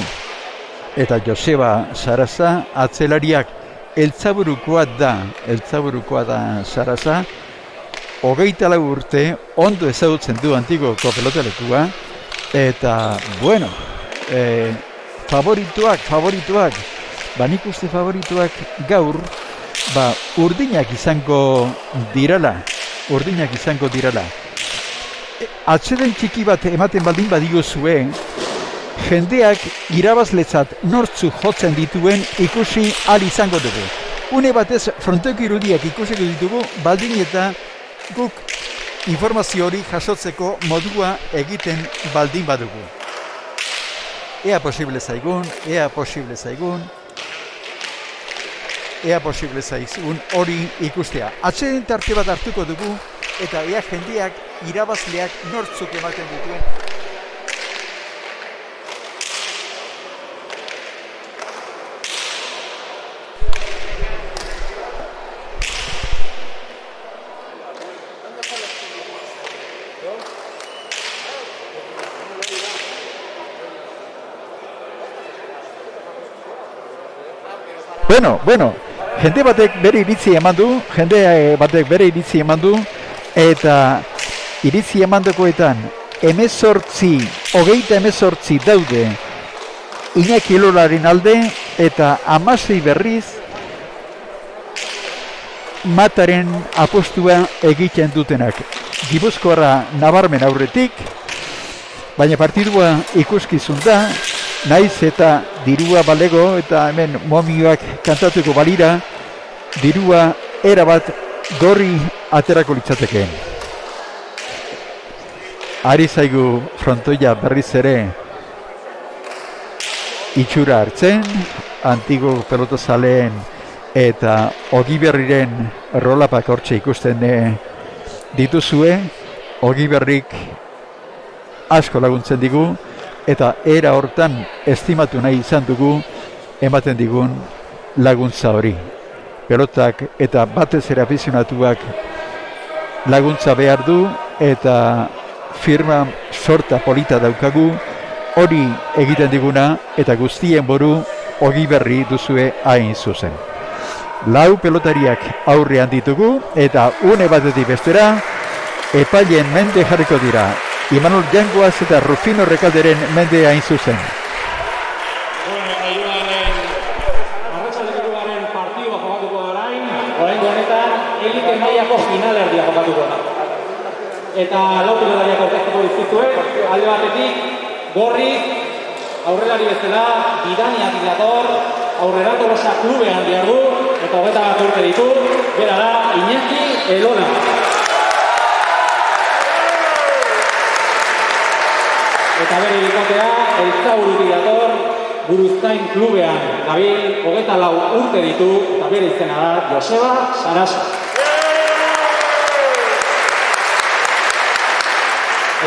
eta Joseba Saraza, atzelariak Eltzaburukoa da Saraza, 24 urte, ondo ezagutzen du Antigoko pelotalekua, eta, favorituak, nik uste favorituak gaur, urdinak izango dirala. Atzeden txiki bat ematen baldin badiguzue, jendeak irabazletzat nortzu jotzen dituen ikusi ahal izango dugu. Une batez fronteko irudiak ikusiko ditugu, baldin eta guk informazio hori jasotzeko modua egiten baldin badugu. Ea posible zaigun hori ikustea. Atzeden tarte bat hartuko dugu eta ea jendeak irabazleak nortzuk ematen dituen. Bueno, jende batek bere iritzi eman du, eta iritzi emandakoetan 18 daude Iñaki Elolaren alde, eta 16 berriz Mataren apostua egiten dutenak. Gipuzkoarra nabarmen aurretik, baina partidua ikuskizun da, naiz eta dirua balego eta hemen momioak kantatuko balira, dirua erabat gorri aterako litzatekeen. Ari zaigu frontoia berriz ere itxura hartzen, Antigo pelotazaleen eta Ogiberriren rolapak hortxe ikusten dituzue. Ogiberrik asko laguntzen digu, eta era hortan estimatu nahi izan dugu ematen digun laguntza hori. Pelotak eta batez ere afizionatuak laguntza behar du, eta firma sorta polita daukagu, hori egiten diguna, eta guztien boru Ogiberri duzue hain zuzen. 4 pelotariak aurrean ditugu, eta une batetik bestera, epailen mende jarriko dira. Imanol Jangoaz eta Rufino Rekalderen mende hain zuzen. Arratsaldekoaren partidua jokatuko da oraingo honetan elite mailako finalerdia jokatuko da. Eta 4 pelotariak aurkeztuko dizkizue, alde batetik Gorri aurrelari bezala Bidaniak dator, Aurrera Tolosa klubean diardu eta 21 urte ditu, bera da Iñaki Elola. Eta bere bikotea, Eltzaburutik dator, Buruztain klubean dabil, 24 urte ditu, eta bere izena da Joseba Sarasa.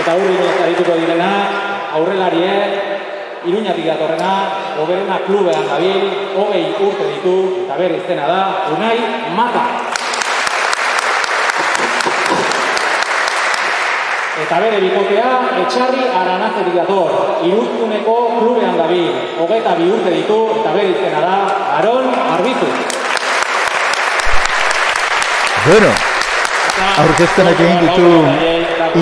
Eta urriñez arituko direna, aurrelariek, Iruñatik datorrena, Oberena klubean dabil, 20 urte ditu, eta bere izena da Unai Mata. Eta bere bikotea, Etxarri Aranazetik dator, Iruztuneko klubean dabil, 22 urte ditu, eta bere izena da, Aron Arbizu. Bueno, aurkezpenak egin ditu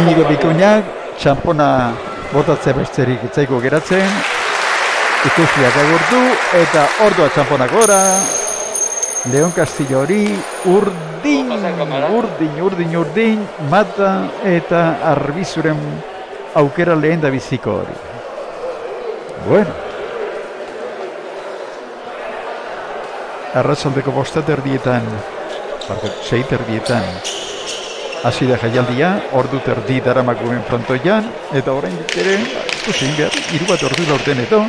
Inigo Bikuñak, txampona botatzea besterik itzaiko geratzen, ikusleak agurtu, eta ordua txamponak gora, Leon Castillo hori, urdin, Mata eta Arbizuren aukera lehen da biziko hori. Bueno. Arratsaldeko 5:00 6:00 hasi da jaialdia, ordu terdi daramagoen frontoian, eta orain ere, ikusi behar, 3 ordu laurden edo,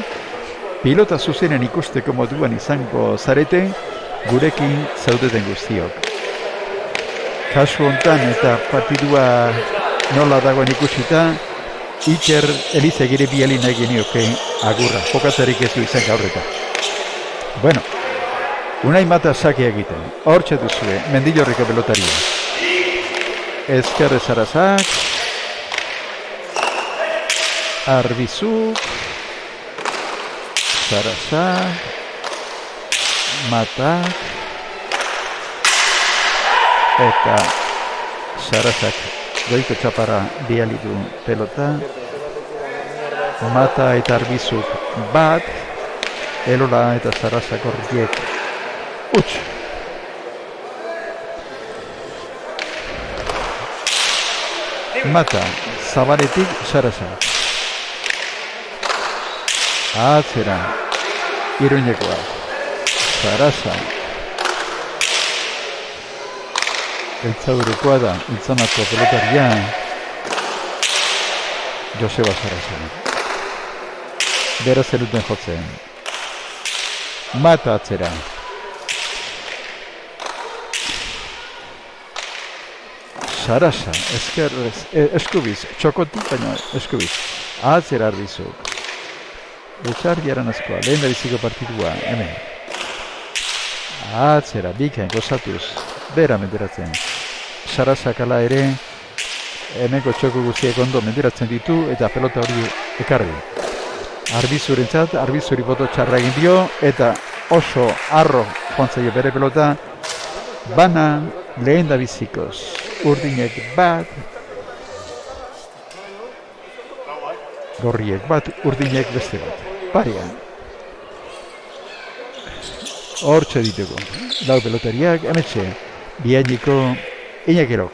pilota zuzenen ikusteko moduan izango zarete, gurekin zaudeten guztiok. Kasu hontan eta partidua nola dagoen ikusita, Iker Elizegire biali nahi genioke agurra, jokatzarik ez du izan gaurreta. Bueno, Unai Mata sake egiten, hortxe duzue, Mendillorriko pelotaria. Ezkerre Sarazak, Arbizuk, Sarazak, Matak, eta Sarazak goiko txapara biali du pelota. Mata eta Arbizuk bat, Elola eta Sarazak horriek utx. Mata, Zabaretik Sarazak. Atzera, Iruñekoa, Sarazak. Eltzaurukoa da, Iltzanako pelotaria, Joseba Sarazak. Bera zenuten jotzen. Mata atzera. Sarasa, eskubiz, txokotik, baina eskubiz. Atzera Arbizuk. Etxarri Aranazkoa, lehen da biziko partidua, hemen. Atzera, bikain, gozatuz, bera menderatzen. Sarazak ala ere, hemenko txoko guztiak ondo menderatzen ditu, eta pelota hori ekarri. Arbizurentzat, Arbizuri boto txarra egin dio, eta oso arro joan zaio bere pelota, bana lehen da bizikoz. Urdinek bat, gorriek bat, urdinek beste bat. Parian. Hortxe ditugu. Lau pelotariak, emetxe, biainiko Iñakirok.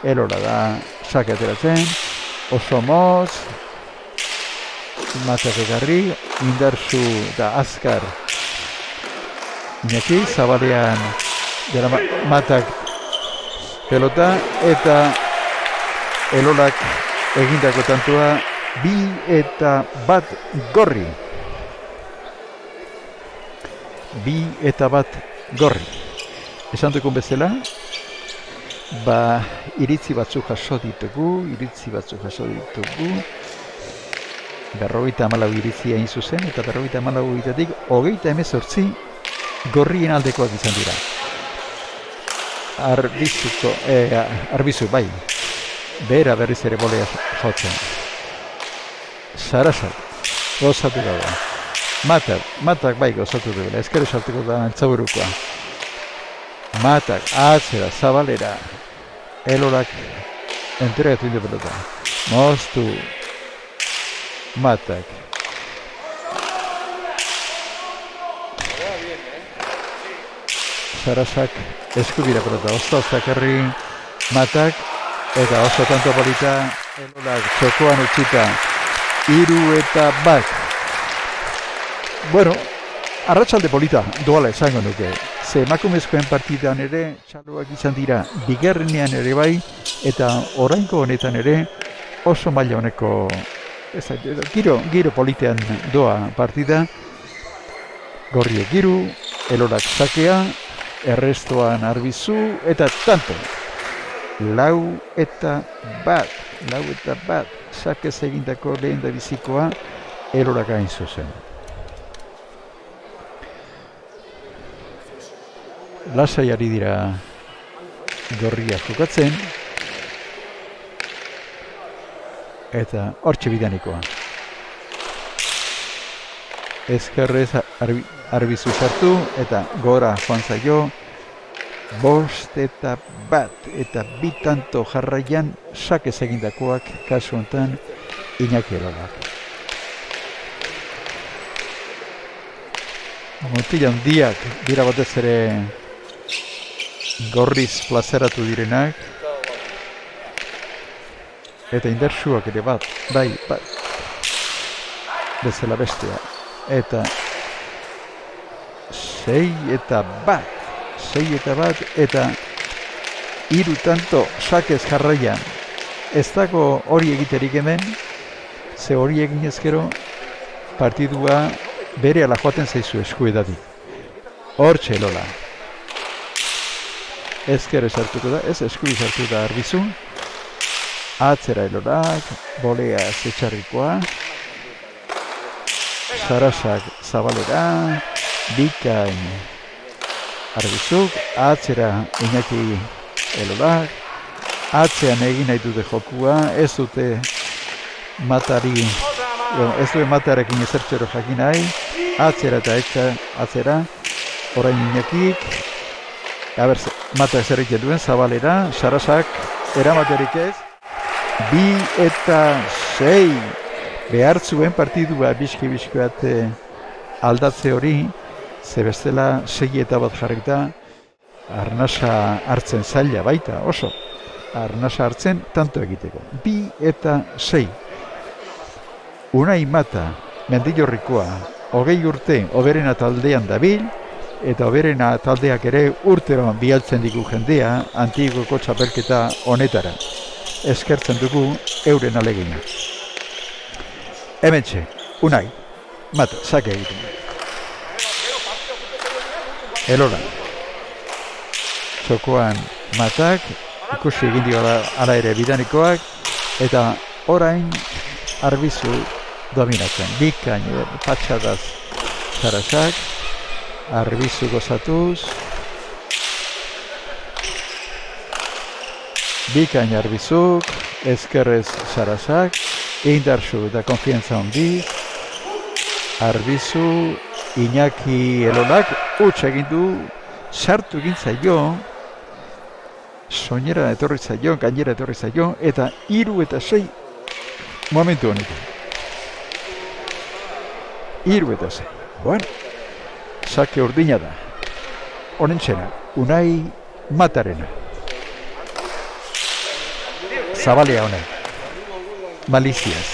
Elola da, sake ateratzen, oso moz, Matak egarri, indarzu da azkar. Iñaki, zabalean, dela Matak pelota, eta Elolak egindako tantua, 2-1 gorri. 2-1 gorri. Esan dukun bezala, iritzi batzu jaso ditugu, 54 iritzi hain zuzen, eta 54-tik 38 gorrien aldekoak izan dira. Arbizu, bai, bera berriz ere bolea jotzen. Sarazak, gozatu gaua. Matak bai gozatu duela, ezker esartuko da Eltzaurukoa. Matak, atzera, zabalera, Elolak entregatu indio pelota. Moztu, Matak. Sarazak eskubira pelota, oztazak herri Matak, eta oso tanto polita, Elolak txokoan utzita, 3-1. Bueno, arratsalde polita doala esango nuke. Ze emakumezkoen partidan ere txaloak izan dira bigarrenean ere bai, eta oraingo honetan ere oso maila honeko giro politean doa partida. Gorriek 3, Elolak sakea, errestoan Arbizu, eta tanto. 4-1, sakez egindako lehen da bizikoa, Elolak hain zuzen. Lasai ari dira gorriak jokatzen. Eta hortxe bidanikoa. Ezkerrez Arbizu sartu eta gora joan zaio. 5-1 eta 2 tanto jarraian sakez egindakoak kasu honetan Iñaki Elolak. Mutila handiak dira batez ere gorriz plazaratu direnak. Eta indartsuak ere bat, bai, bezala bestea. Eta 6-1 eta 3 tanto sakez jarraian. Ez dago hori egiterik hemen, ze hori egin ezkero partidua bere ala joaten zaizu eskuedatik. Hortxe Elola. Ezker sartuko da, ez eskubi sartu da Arbizu. Atzera Elolak, bolea zetxarrikoa. Sarasak Zabalera, bikain Arbizuk, atzera Iñaki Elolak, atzean egin nahi dute jokua, ez dute matarekin ezertxero jakin nahi, atzera eta atzera, orain Iñakik, mata ezerrik duen, Zabalera, Sarasak, eramaterik ez, 2-6, behar zuen partidua bizki bat aldatze hori, ze bestela 6-1 jarrita, arnasa hartzen zaila baita, oso. Arnasa hartzen tanto egiteko. 2-6. Unai Mata, Mendillorrikoa, 20 urte oberena taldean dabil, eta oberena taldeak ere urteroan bialtzen digu jendea Antiguoko txapelketa honetara. Eskertzen dugu euren alegina. Hementxe, Unai Mata, sake egiten. Elola. Txokoan Matak, ikusi egin dio ala ere bidanikoak, eta orain Arbizu dominatzen. Bikain patxadaz Sarasak, Arbizu gozatuz, bikain Arbizuk, ezkerrez Sarasak, indartsu eta konfiantza handiz, Arbizu, Iñaki Elolak, huts egin du, sartu egin zaio, soinera etorri zaio, gainera etorri zaio, eta 3-6 momentu honetan. 3-6. Bueno, sake urdina da. Honentzena, Unai Matarena. Zabalea honen. Maliziaz.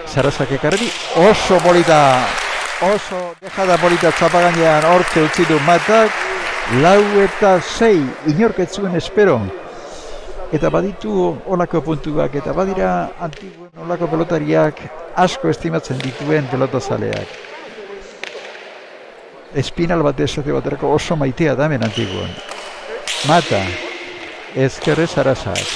Sarasak ekarri, oso polita, oso dejada polita txapagainean hortze utzi du Matak, 4-6, inorketzuen espero. Eta baditu olako puntuak, eta badira antiguen olako pelotariak asko estimatzen dituen pelotazaleak. Espinal bat esate baterako oso maitea da hemen antiguen. Mata, ezkerre Sarasak,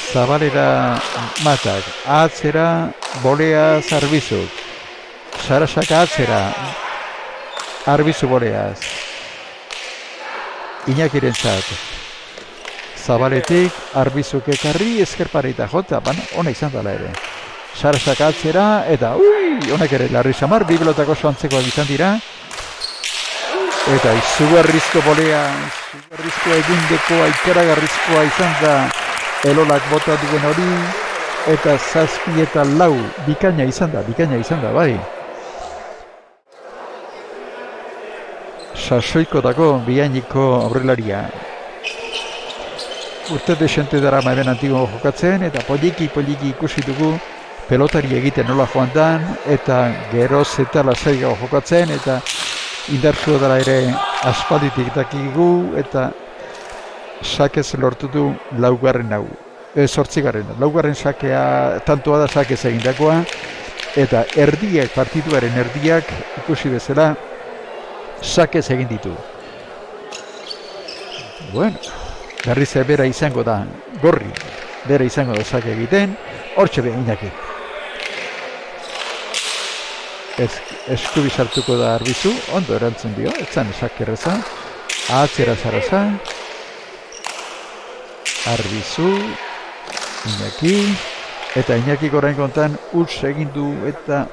Zabalera Matak, atzera boleaz Arbizuk, Sarasak atzera, Arbizu boleaz, Iñakirentzat, Zabaletik, Arbizuk ekarri, ezkerpareita jota, ona izan dela ere. Sarasak atzera, eta honek ere larri samar, bi pelotako soantzekoak izan dira. Eta izugarrizko bolea, izugarrizko egindekoa, ikaragarrizkoa izan da Elolak bota duen hori, eta 7-4, bikaina izan da, bai. Sasoikodako bihainiko aurrelaria. Urte desente dara maeben antigo jokatzen, eta poliki ikusi dugu pelotari egiten nola joan dan, eta geroz eta lasaiago jokatzen, eta indartsua dela ere aspalditik dakigu, eta sakez lortu du 4. hau. 8. sakea, tantoa da sakez egindakoa, eta partiduaren erdiak ikusi bezala sakez egin ditu. Bueno, berriz bera izango da, gorri, bera izango da sake egiten, hortxe behin Iñaki. Eskubi sartuko da Arbizu, ondo erantzun dio, etzan sakerreza, atzera Sarasa, Arbizu, Iñaki, Eta Iñaki orain kontan huts egin du eta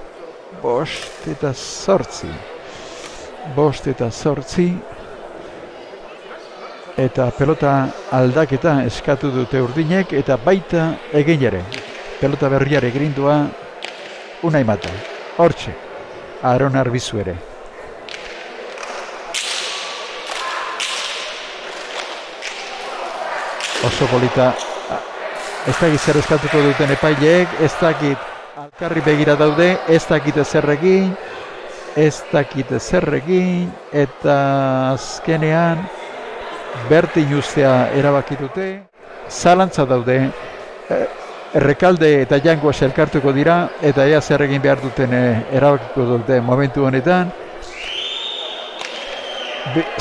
5-8. 5-8. Eta pelota aldaketa eskatu dute urdinek eta baita egin ere. Pelota berriare grindua Unai Mata. Hortxe, Aron Arbizu ere. Oso polita, ez dakit zer eskatuko duten epaileek, ez dakit alkarri begira daude, ez dakit zer egin, eta azkenean bertin ustea erabaki dute, zalantza daude, Errekalde eta Jangoas elkartuko dira, eta ea zer egin behar duten erabakiko dute momentu honetan.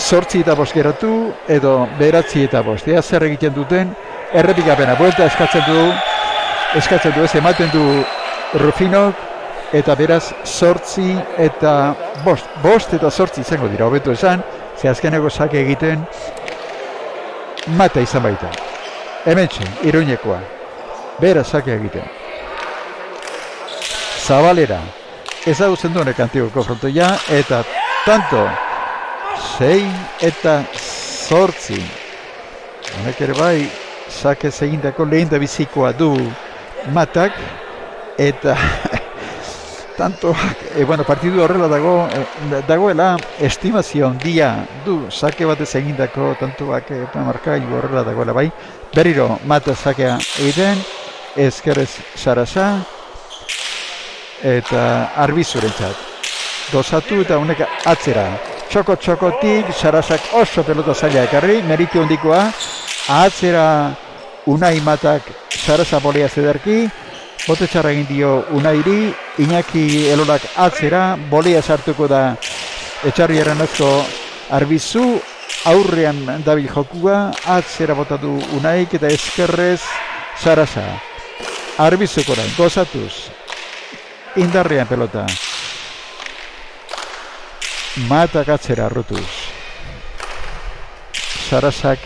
8-5 geratu, edo 9-5. Ea zer egiten duten, errepikapena, buelta eskatzen du, ez ematen du Rufinok, eta beraz 8-5 izango dira, hobeto esan, ze azkeneko sake egiten Mata izan baita. Hementxe, Iruñekoa. Bera sake egiten. Zabalera. Ezagutzen duenek antigoko frontoia, eta tanto 6-8. Honek ere bai, sake egindako lehen da bizikoa du Matak, eta tanto, partidu horrela dagoela estimazio handia du sake batez egindako tantoak markailu horrela dagoela bai. Berriro Mata sakea egiten, ezkerrez Sarasa eta Arbizurentzat. Gozatu eta honek atzera. Txoko-txokotik Sarasak oso pelota zaila ekarri, meritu hondikoa, atzera Unai Matak Sarasa bolea zederki, bote txarra egin dio Unairi, Iñaki Elolak atzera, bolea sartuko da etxarri eranazko Arbizu, aurrean dabil jokua, atzera botatu Unaik eta ezkerrez Sarasa. Arbizuko da, gozatuz, indarrean pelota. Matak atzera rutuz. Sarasak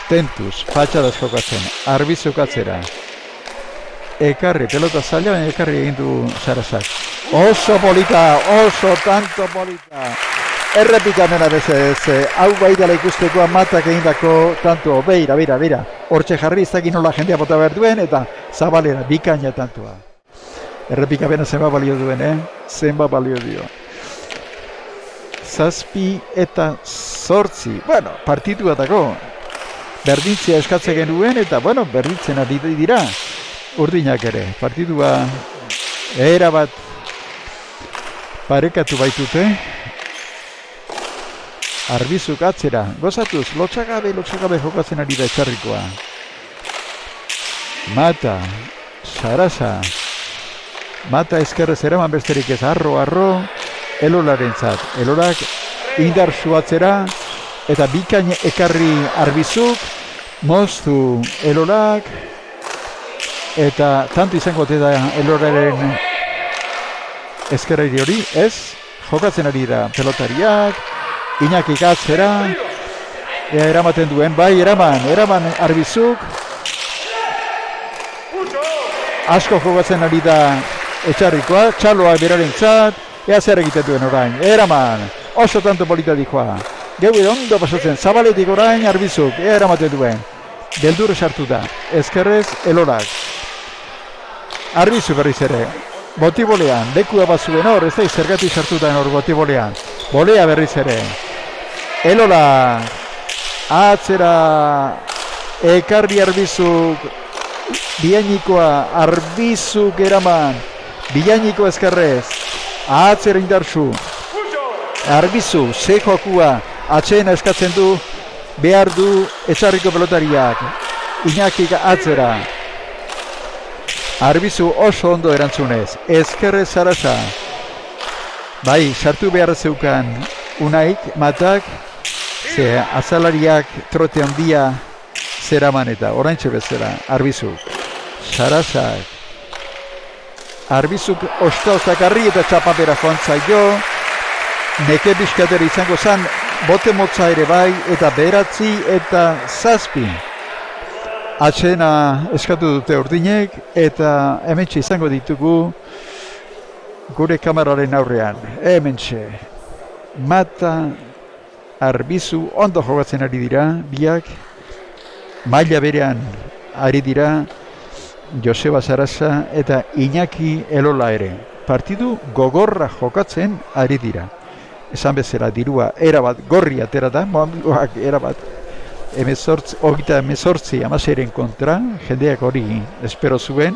tentuz, patxadaz jokatzen, Arbizuk atzera. Ekarri, pelota zaila, baina ekarri egin du Sarasak. Oso polita, oso tanto polita. Errepikamena bezez, hau bai dela ikusteko Matak egindako tanto, beira. Hortxe jarri izakin nola jendea bota behar duen, eta Zabalera, bikaina tantoa. Errepikamena zenba balio duen, zenba balio dio. 7-8. Partitua dago. Berdintzia eskatzen genuen, eta berdintzen ari dira. Urdinak ere, partidua erabat parekatu baitute. Arbizuk atzera, gozatuz, lotxagabe jokatzen ari da etxarrikoa. Mata, Sarasa, Mata ezkerrez eraman besterik ez, arro, Elolaren zat. Elolak indar atzera, eta bikain ekarri Arbizuk, moztu Elolak, eta tanto izango da Eloraren ezkerrari hori, ez? Jokatzen ari da pelotariak, Iñaki atzera, eramaten duen, bai, eraman Arbizuk, asko jokatzen ari da etxarrikoa, txaloa beraren zat, ea zer egiten duen orain, eraman, oso tanto polita dikoa, geure ondo pasatzen, Zabaletik orain Arbizuk, ea eramaten duen, beldurre sartu da, ezkerrez Elolak, Arbizuk berriz ere, botibolean, lekua bazuen hor, ez da zergatik sartu da hor botibolean, bolea berriz ere, Elola, atzera, ekarri Arbizuk, biainikoa, Arbizuk eraman, biainiko ezkerrez, atzera indartsu, Arbizu, ze jokua, atxena eskatzen du, behar du etxarriko pelotariak, Iñaki atzera, Arbizu oso ondo erantzunez, ezkerrez Sarasa, bai, sartu behar zeukan Unaik, Matak, ze azalariak trote handia zeraman eta oraintxe bezala, Arbizuk, Sarasak, Arbizuk ostautzak arri eta txapapera joan zaio, neke bizkater izango zan, bote motza ere bai, eta 9 eta 7. Atsena eskatu dute urdinek eta hementxe izango ditugu gure kameraren aurrean. Hementxe. Mata, Arbizu ondo jokatzen ari dira, biak. Maila berean ari dira Joseba Sarasa eta Iñaki Elola ere. Partidu gogorra jokatzen ari dira. Esan bezala dirua erabat gorri atera da, momentuak erabat 18 kontra, jendeak hori espero zuen,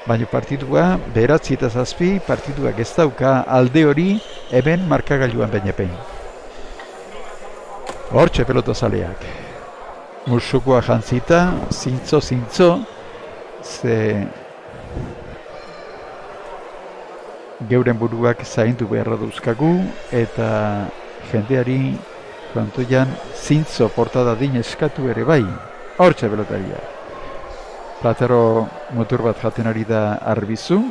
baina partidua 9-7, partiduak ez dauka alde hori hemen markagailuan behin. Hortxe pelotazaleak. Musukoa jantzita, zintzo, ze geuren buruak zaindu beharra dauzkagu eta jendeari kontoian zintzo portada din eskatu ere bai. Hortxe pelotaria. Platero motor bat jaten ari da Arbizu,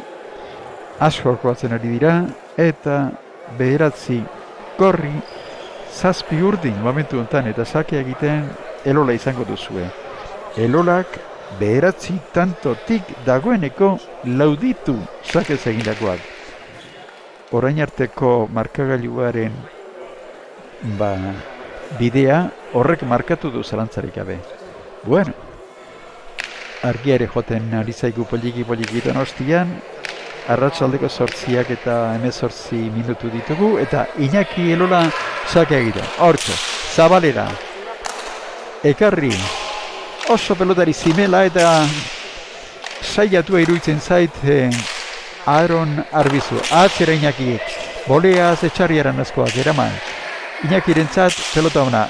asko jokatzen ari dira eta 9 gorri 7 urdin momentu honetan eta sakea egiten Elola izango duzue. Elolak 9 tantotik dagoeneko lauditu sakez egindakoak. Orain arteko markagailuaren bidea horrek markatu du zalantzarik gabe. Bueno, argiare joten ari zaigu poliki Donostian, arratsaldeko 8 eta 18 minutu ditugu, eta Iñaki Elola sakea egiten. Hortxe, Zabalera, ekarri, oso pelotari zimela eta saiatua iruditzen zait Aaron Arbizu. Atzera Iñaki, boleaz etxarriaran askoak eraman. Iñakirentzat pelota ona.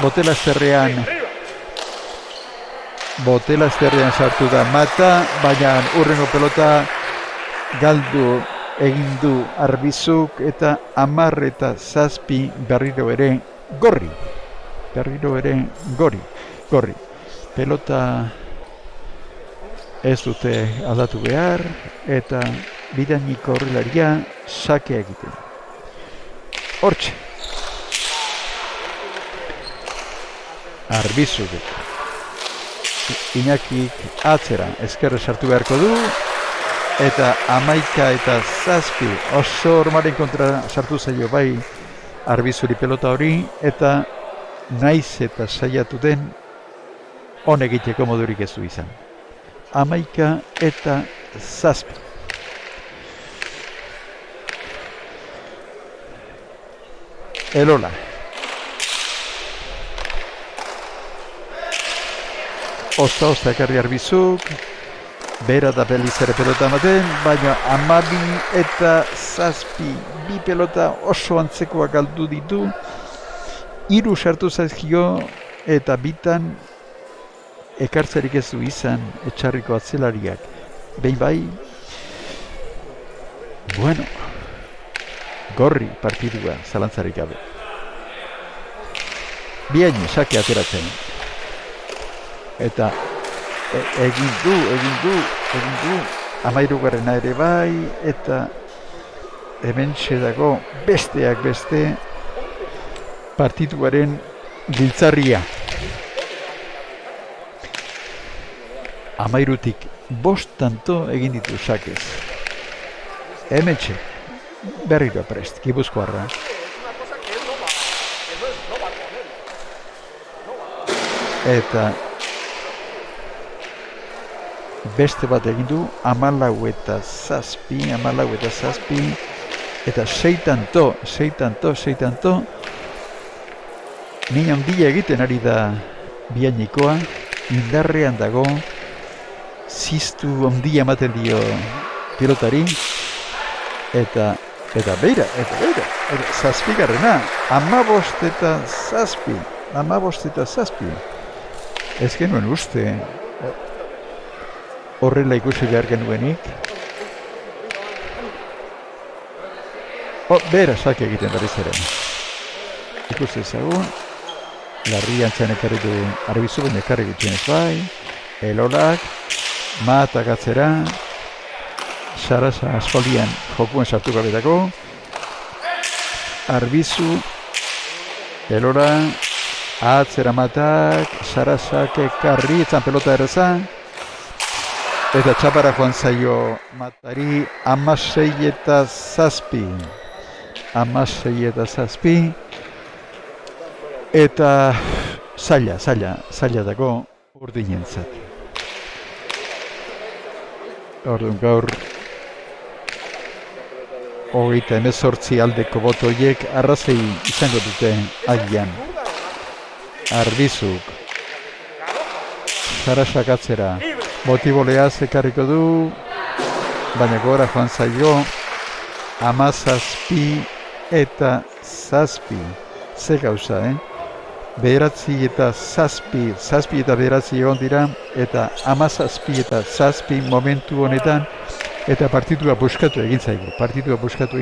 Botela ezterrean sartu da Mata, baina urrengo pelota galdu egin du Arbizuk eta 10-7 berriro ere gorri. Pelota ez dute aldatu behar eta bidainiko horrelaria sakea egiten. Hortxe. Arbizuk. Iñakik atzera ezkerre sartu beharko du eta 11-7 oso ormaren kontra sartu zaio bai Arbizuri pelota hori eta naiz eta saiatu den honek egiteko modurik ez du izan. 11-7. Elola. Osta ekarri Arbizuk, bera da Belizere pelota ematen, baina 12-7 bi pelota oso antzekoa galdu ditu, 3 sartu zaizkio eta bitan ekartzerik ez du izan etxarriko atzelariak. Behin bai, bueno, gorri partidua zalantzarik gabe. Bien, sake ateratzen. Eta egin du, 13garrena ere bai, eta hemen dago besteak beste partituaren giltzarria. 13tik 5 tanto egin ditu sakez. Hementxe, berriro prest, Gipuzkoarra. Eta beste bat egin du 14-7 eta 6 tanto min handia egiten ari da biainikoa, indarrean dago, ziztu handia ematen dio pilotari eta beira, 7garrena 15-7 ez genuen uste horrela ikusi behar genuenik. Bera sake egiten berriz ere. Ikusi ezagun, larriantzen ekarri du Arbizu, baina ekarri gutxienez bai, Elolak, Matak atzera, Sarasa aspaldian jokuen sartu gabetako, Arbizu, Elola, Atzera matak, Sarasak ekarri, etzan pelota erreza. Eta txapara joan zaio matari 16-7. 16-7. Eta zaila dago urdinentzat. Orduan gaur 38 aldeko botoiek arrazei izango dute agian. Arbizuk. Sarasak atzera. Motiboleaz ekarriko du, baina gora joan zaio 17 eta 7. Ze gauza, Bederatzi eta 7, 7 eta bederatzi egon dira, eta 17 eta 7 momentu honetan, eta partidua buskatu egin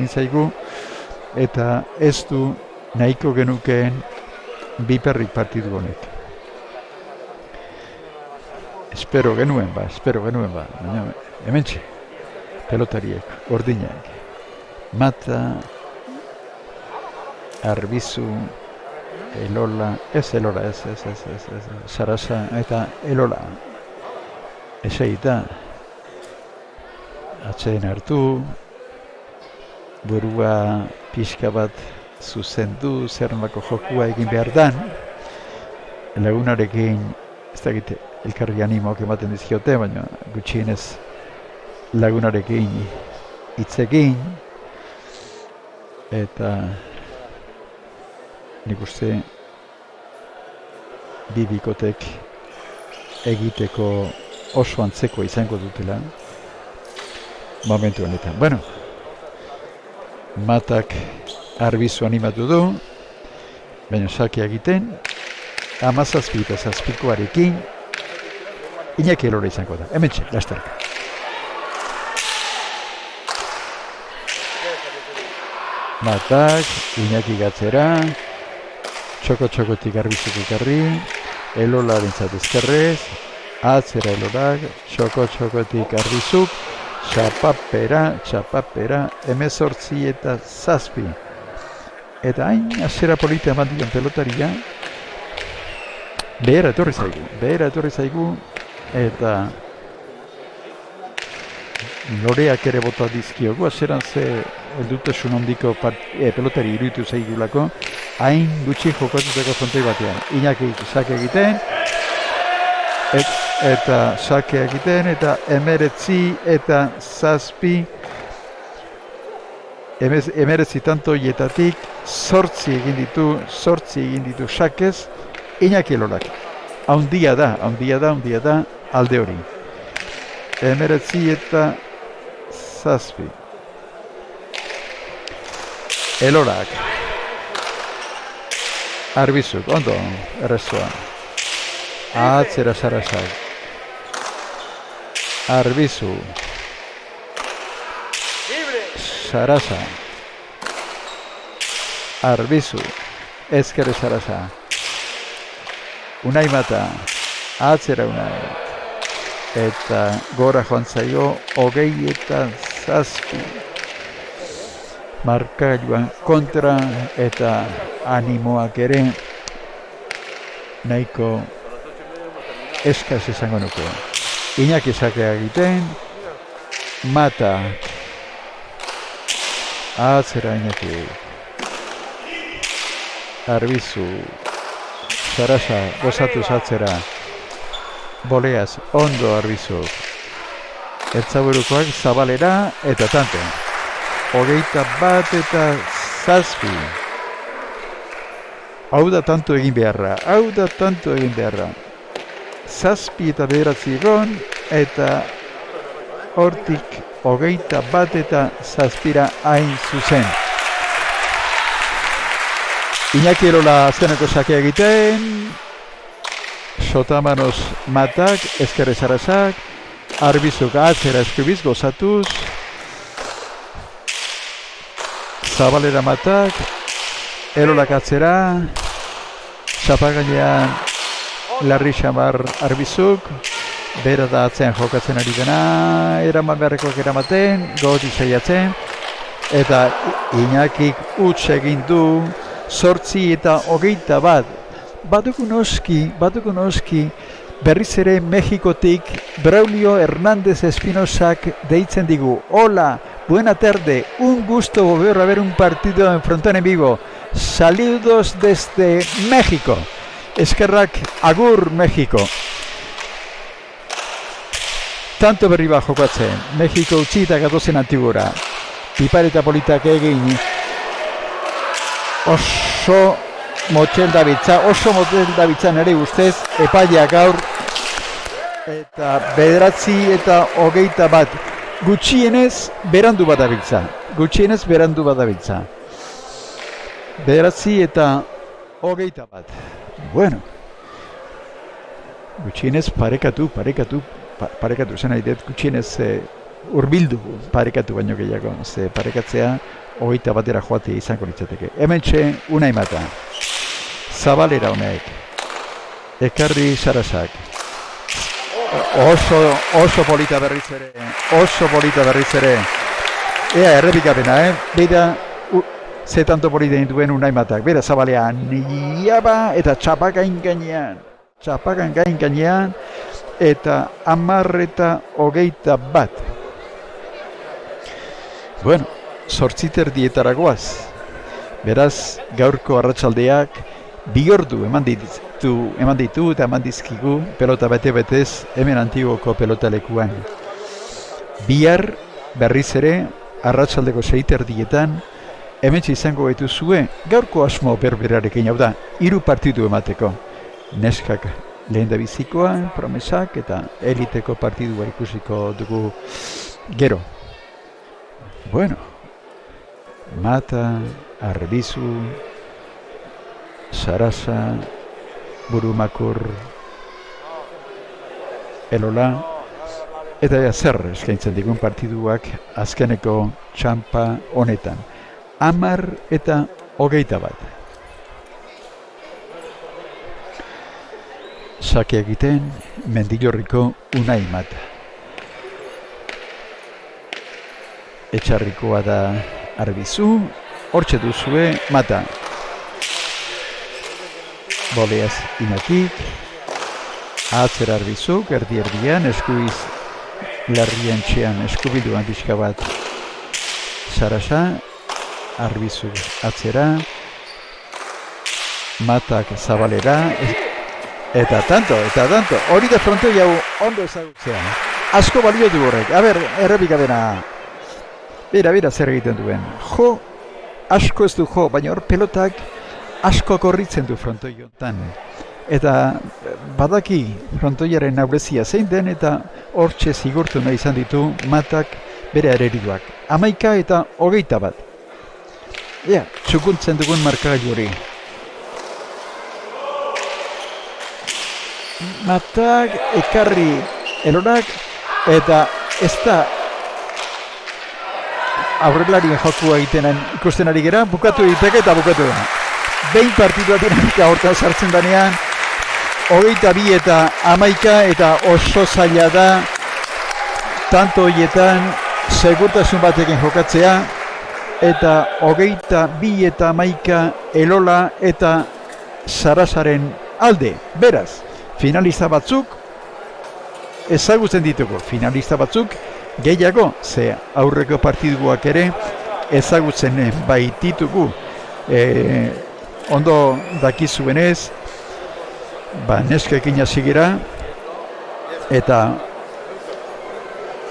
zaigu, eta ez du nahiko genukeen biperrik partidu honek. Espero genuen ba, baina hementxe, pelotariek, ordinak, Mata, Arbizu, Elola, Sarasa eta Elola. Esaita, atseden hartu, burua pixka bat zuzendu, zer nolako jokua egin behar dan, lagunarekin, ez dakit, elkarri animoak ematen dizkiote, baina gutxienez lagunarekin hitzekin, eta nik uste bikotek egiteko oso antzeko izango dutela momentu honetan. Bueno, Matak Arbizu animatu du, baina sakea egiten 17 eta 7koarekin Iñaki Elora izango da. Hementxe, lasterka. Matak, Iñaki gatzera, txoko-txokotik Arbizuk ikarri, Elolaren zatezkerrez, atzera Elorak, txoko-txokotik Arbizuk, txapapera, 18 eta 7. Eta hain, azera polita eman dian pelotaria, behera etorri zaigu, eta loreak ere bota dizkiogu, azeran ze eldutasun handiko pelotari iruditu zaigulako, hain gutxi jokatutako frontoi batean. Iñaki sake egiten, eta 19 eta 7, 19 tantoietatik 8 egin ditu sakez, Iñaki Elorak. Haundia da alde hori. 19 eta 7. Elorak. Arbizuk, ondo, errezua. Atzera Sarasak. Arbizu. Sarasa. Arbizu. Ezkere Sarasa. Unai Mata. Atzera Unai. Eta gora joan zaio 20 eta 7. Markagailuan kontra eta animoak ere nahiko eskaz izango nuke. Iñaki sakea egiten, Mata, atzera Iñaki, Arbizu, Sarasa, gozatuz atzera, boleaz, ondo Arbizu, Ertzaburukoak zabalera eta tante. 21 eta 7. Hau da tanto egin beharra. 7 eta 9 egon, eta hortik 21 eta 7 hain zuzen. Iñaki Elola azkeneko sakea egiten, Sotamanos Matak, ezkerre Sarasak, Arbizuk atzera eskubiz gozatuz, Zabalera Matak, Elolak atzera, txapagainean Larri Xamar Arbizuk, bera da atzean jokatzen ari dena, eraman beharrekoak eramaten, goti saiatzen, eta Iñakik huts egin du, 8 eta 21 badugu noski, berriz ere Mexikotik Braulio Hernández Espinosak deitzen digu. Hola, buena tarde, un gusto volver a ver un partido en frontón en vivo. Saludos desde México. Eskerrak, agur México. Tanto berri bat jokatzen, Mexiko utzi eta gatozen Antigora. Pipar eta politak egin oso motel dabiltza nire ustez, epaia gaur eta 9:21 gutxienez berandu bat dabiltza. 9:21. Bueno, gutxienez parekatu zen nahi dut, gutxienez urbildu parekatu baino gehiago, ze parekatzea 21 joatea izango litzateke. Hementxe Unai Mata, Zabalera honek, ekarri Sarasak, oso polita berriz ere, ea errepikapena, beida ze tanto polita dituen Unai Matak, bera Zabalean, niaba eta txapakan gainean, eta 10:21. Bueno, 8:30 goaz. Beraz, gaurko arratsaldeak 2 ordu eman ditu eta eman dizkigu pelota bete-betez hemen Antigoko pelotalekuan. Bihar berriz ere arratsaldeko 6:30 hementxe izango gaituzue gaurko asmo berberarekin, hau da, 3 partidu emateko. Neskak lehendabizikoa, promesak eta eliteko partidua ikusiko dugu gero. Bueno, Mata, Arbizu, Sarasa, Burumakur, Elola, eta zer eskaintzen digun partiduak azkeneko txampa honetan. 10:21. Sake egiten Mendillorriko Unai Mata. Etxarrikoa da Arbizu, hortxe duzue Mata. Boleaz Inatik, atzera Arbizuk, erdi-erdian, eskuiz larrian txean eskubiduan pixka bat Sarasa, Arbizu atzera, Matak Zabalera, eta tanto, hori da frontoi hau ondo ezagutzea. Asko balio du horrek, errepikapena. Bera zer egiten duen. Asko ez du baina hor pelotak asko korritzen du frontoi honetan. Eta badaki frontoiaren naurezia zein den eta hortxe zigurtu nahi izan ditu Matak bere arerioak. 11:21. Txukuntzen dugun markagailu hori. Matak ekarri Elorak eta ez da aurrelarien jokua egiten ikusten ari gera, bukatu egiteke eta bukatu da. Behin partidua dinamika hortan sartzen danean, 22:11 eta oso zaila da tanto horietan segurtasun batekin jokatzea, eta 22:11 Elola eta Sarasaren alde. Beraz, finalista batzuk ezagutzen ditugu, finalista batzuk gehiago, ze aurreko partiduak ere ezagutzen baititugu. Ondo dakizuenez, neskekin hasi gira, eta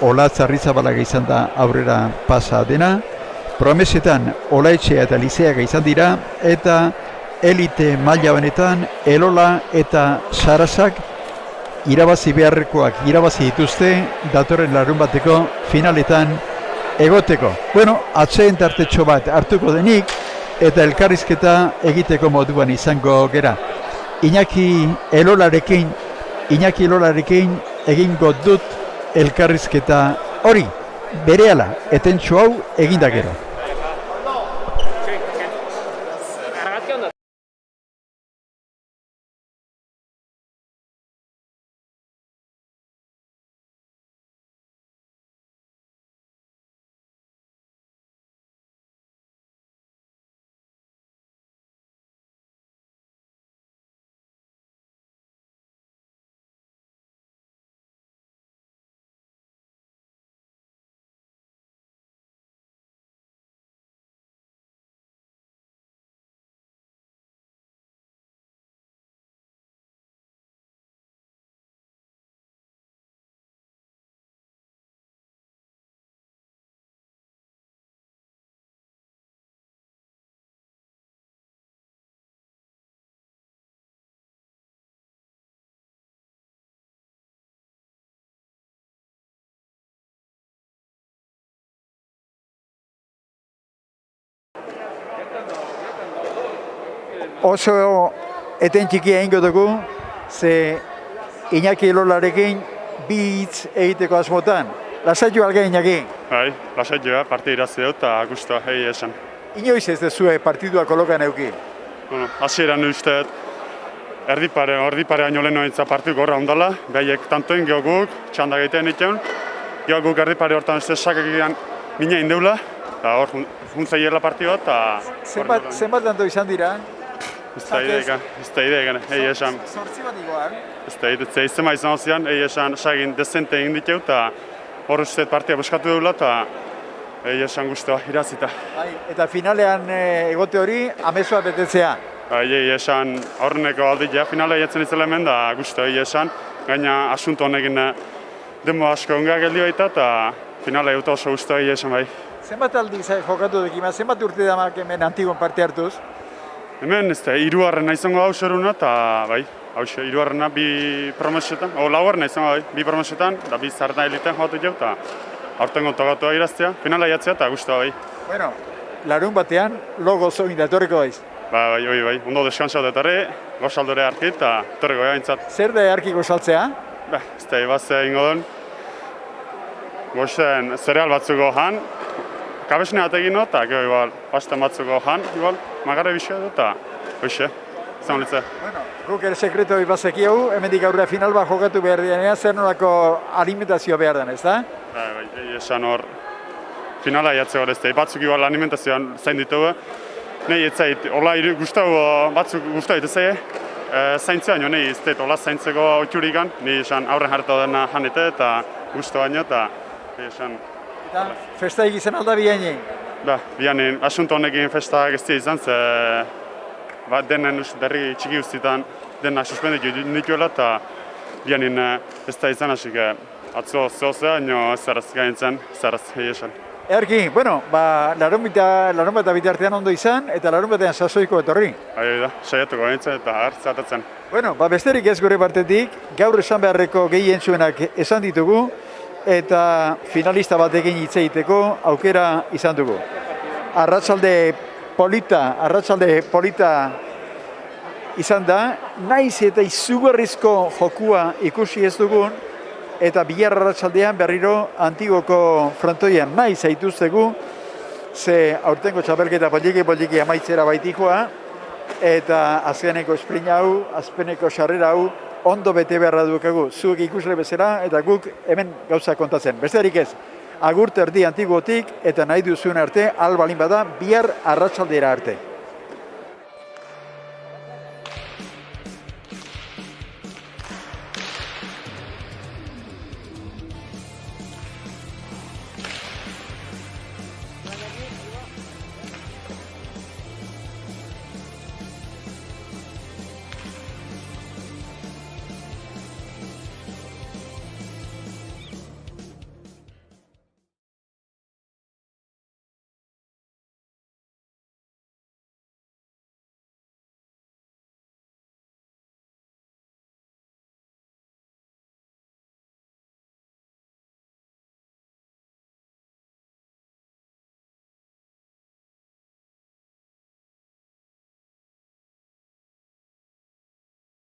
Olatz Arrizabalaga izan da aurrera pasa dena, promesetan Olaetxea eta Lizeaga izan dira, eta elite maila honetan Elola eta Sarasak irabazi beharrekoak irabazi dituzte datorren larunbateko finaletan egoteko. Bueno, atseen tartetxo bat hartuko denik eta elkarrizketa egiteko moduan izango gera. Iñaki Elolarekin egingo dut elkarrizketa hori, berehala, etentxo hau eginda gero. oso eten txikia egingo dugu, ze Iñaki Lolarekin bi hitz egiteko asmotan. Lasaitu alge, Iñaki. Bai, lasaitu, partida irazi dut eta guztua, esan. Inoiz ez dezue partidua kolokan euki? Bueno, hasieran uste erdipare haino lehen nointza partidu gorra ondala, behiek tantoin geoguk, txanda egiten dituen, geoguk erdipare hortan ez sakak egian mina indeula, eta hor juntzaiela partidua, eta... Zenbat tanto izan dira? Ez da ideegan, esan. Zortzi bat igual? Ez da ideegan, izema izan hozian, esan sagin dezente egin ditu, eta hor uste partida buskatu dugula, eta esan guztua irazita. Eta finalean egote hori, amezua betetzea? Esan aurreneko aldia finala jatzen izela hemen da guztua esan, gaina asunto honekin demo asko onga geldi baita, eta finala euta oso guztua esan bai. Zenbat aldi jokatu dukima, zenbat urte damak hemen Antigon parte hartuz? Hemen ez da, hirugarrena izango hau zeruna, eta bai, hirugarrena bi promosetan, laugarrena izango bai, bi promosetan, eta bi zartan elitean jokatu jau, eta aurtengo togatua iraztea, finala jatzea eta guztua bai. Bueno, larun batean, logo zoin datorreko daiz. Bai, ondo deskantzat etorri, gozaldore harkit eta torreko gaintzat. Zer da harki gozaltzea? Ez da, ibazea ingo duen. Gozen, zereal batzuko jan, kabesne bat egin eta gero igual, pasten batzuko jan, igual, magarre bizio dut eta hoxe, izan litze. Bueno, guk ere sekreto ibazeki hau, hemendik aurrera final bat jokatu behar dianean, zer nolako alimentazio behar den, ez da? Bai, esan hor, finala jatzea hor ez da, batzuk igual alimentazioan zain ditugu. Nei ez zait, hola batzuk guztua dituzei, zaintzea baino, nei ez dut hola zaintzeko otxurikan, ni esan aurren jarreta dena janete eta guztua baino, eta esan... Eta festa egizan alda bihainen? Bihainen, asunto honekin festa geztia izan, ze denen berri txiki guztietan dena suspenditu nituela, eta bihainen ez da izan, hasik atzo zehozea, baino zerraz gaintzen, zerraz esan. Erki, bueno, larun bat bitartean ondo izan, eta larun batean sasoiko etorri. Da, saiatuko gaintzen eta hartzatatzen. Bueno, besterik ez gure partetik, gaur esan beharreko gehien zuenak esan ditugu, eta finalista batekin hitz egiteko aukera izan dugu. Arratsalde polita izan da, naiz eta izugarrizko jokua ikusi ez dugun, eta bihar arratsaldean berriro Antigoko frontoian nahi zaituztegu, ze aurtengo txapelketa poliki amaitzera baitikoa, eta azkeneko sprint hau, azkeneko sarrera hau, ondo bete beharra dukagu, zuek ikusle bezala, eta guk hemen gauza kontatzen. Besterik ez, agur terdi Antigotik, eta nahi duzuen arte, albalin bada, bihar arratsaldera arte.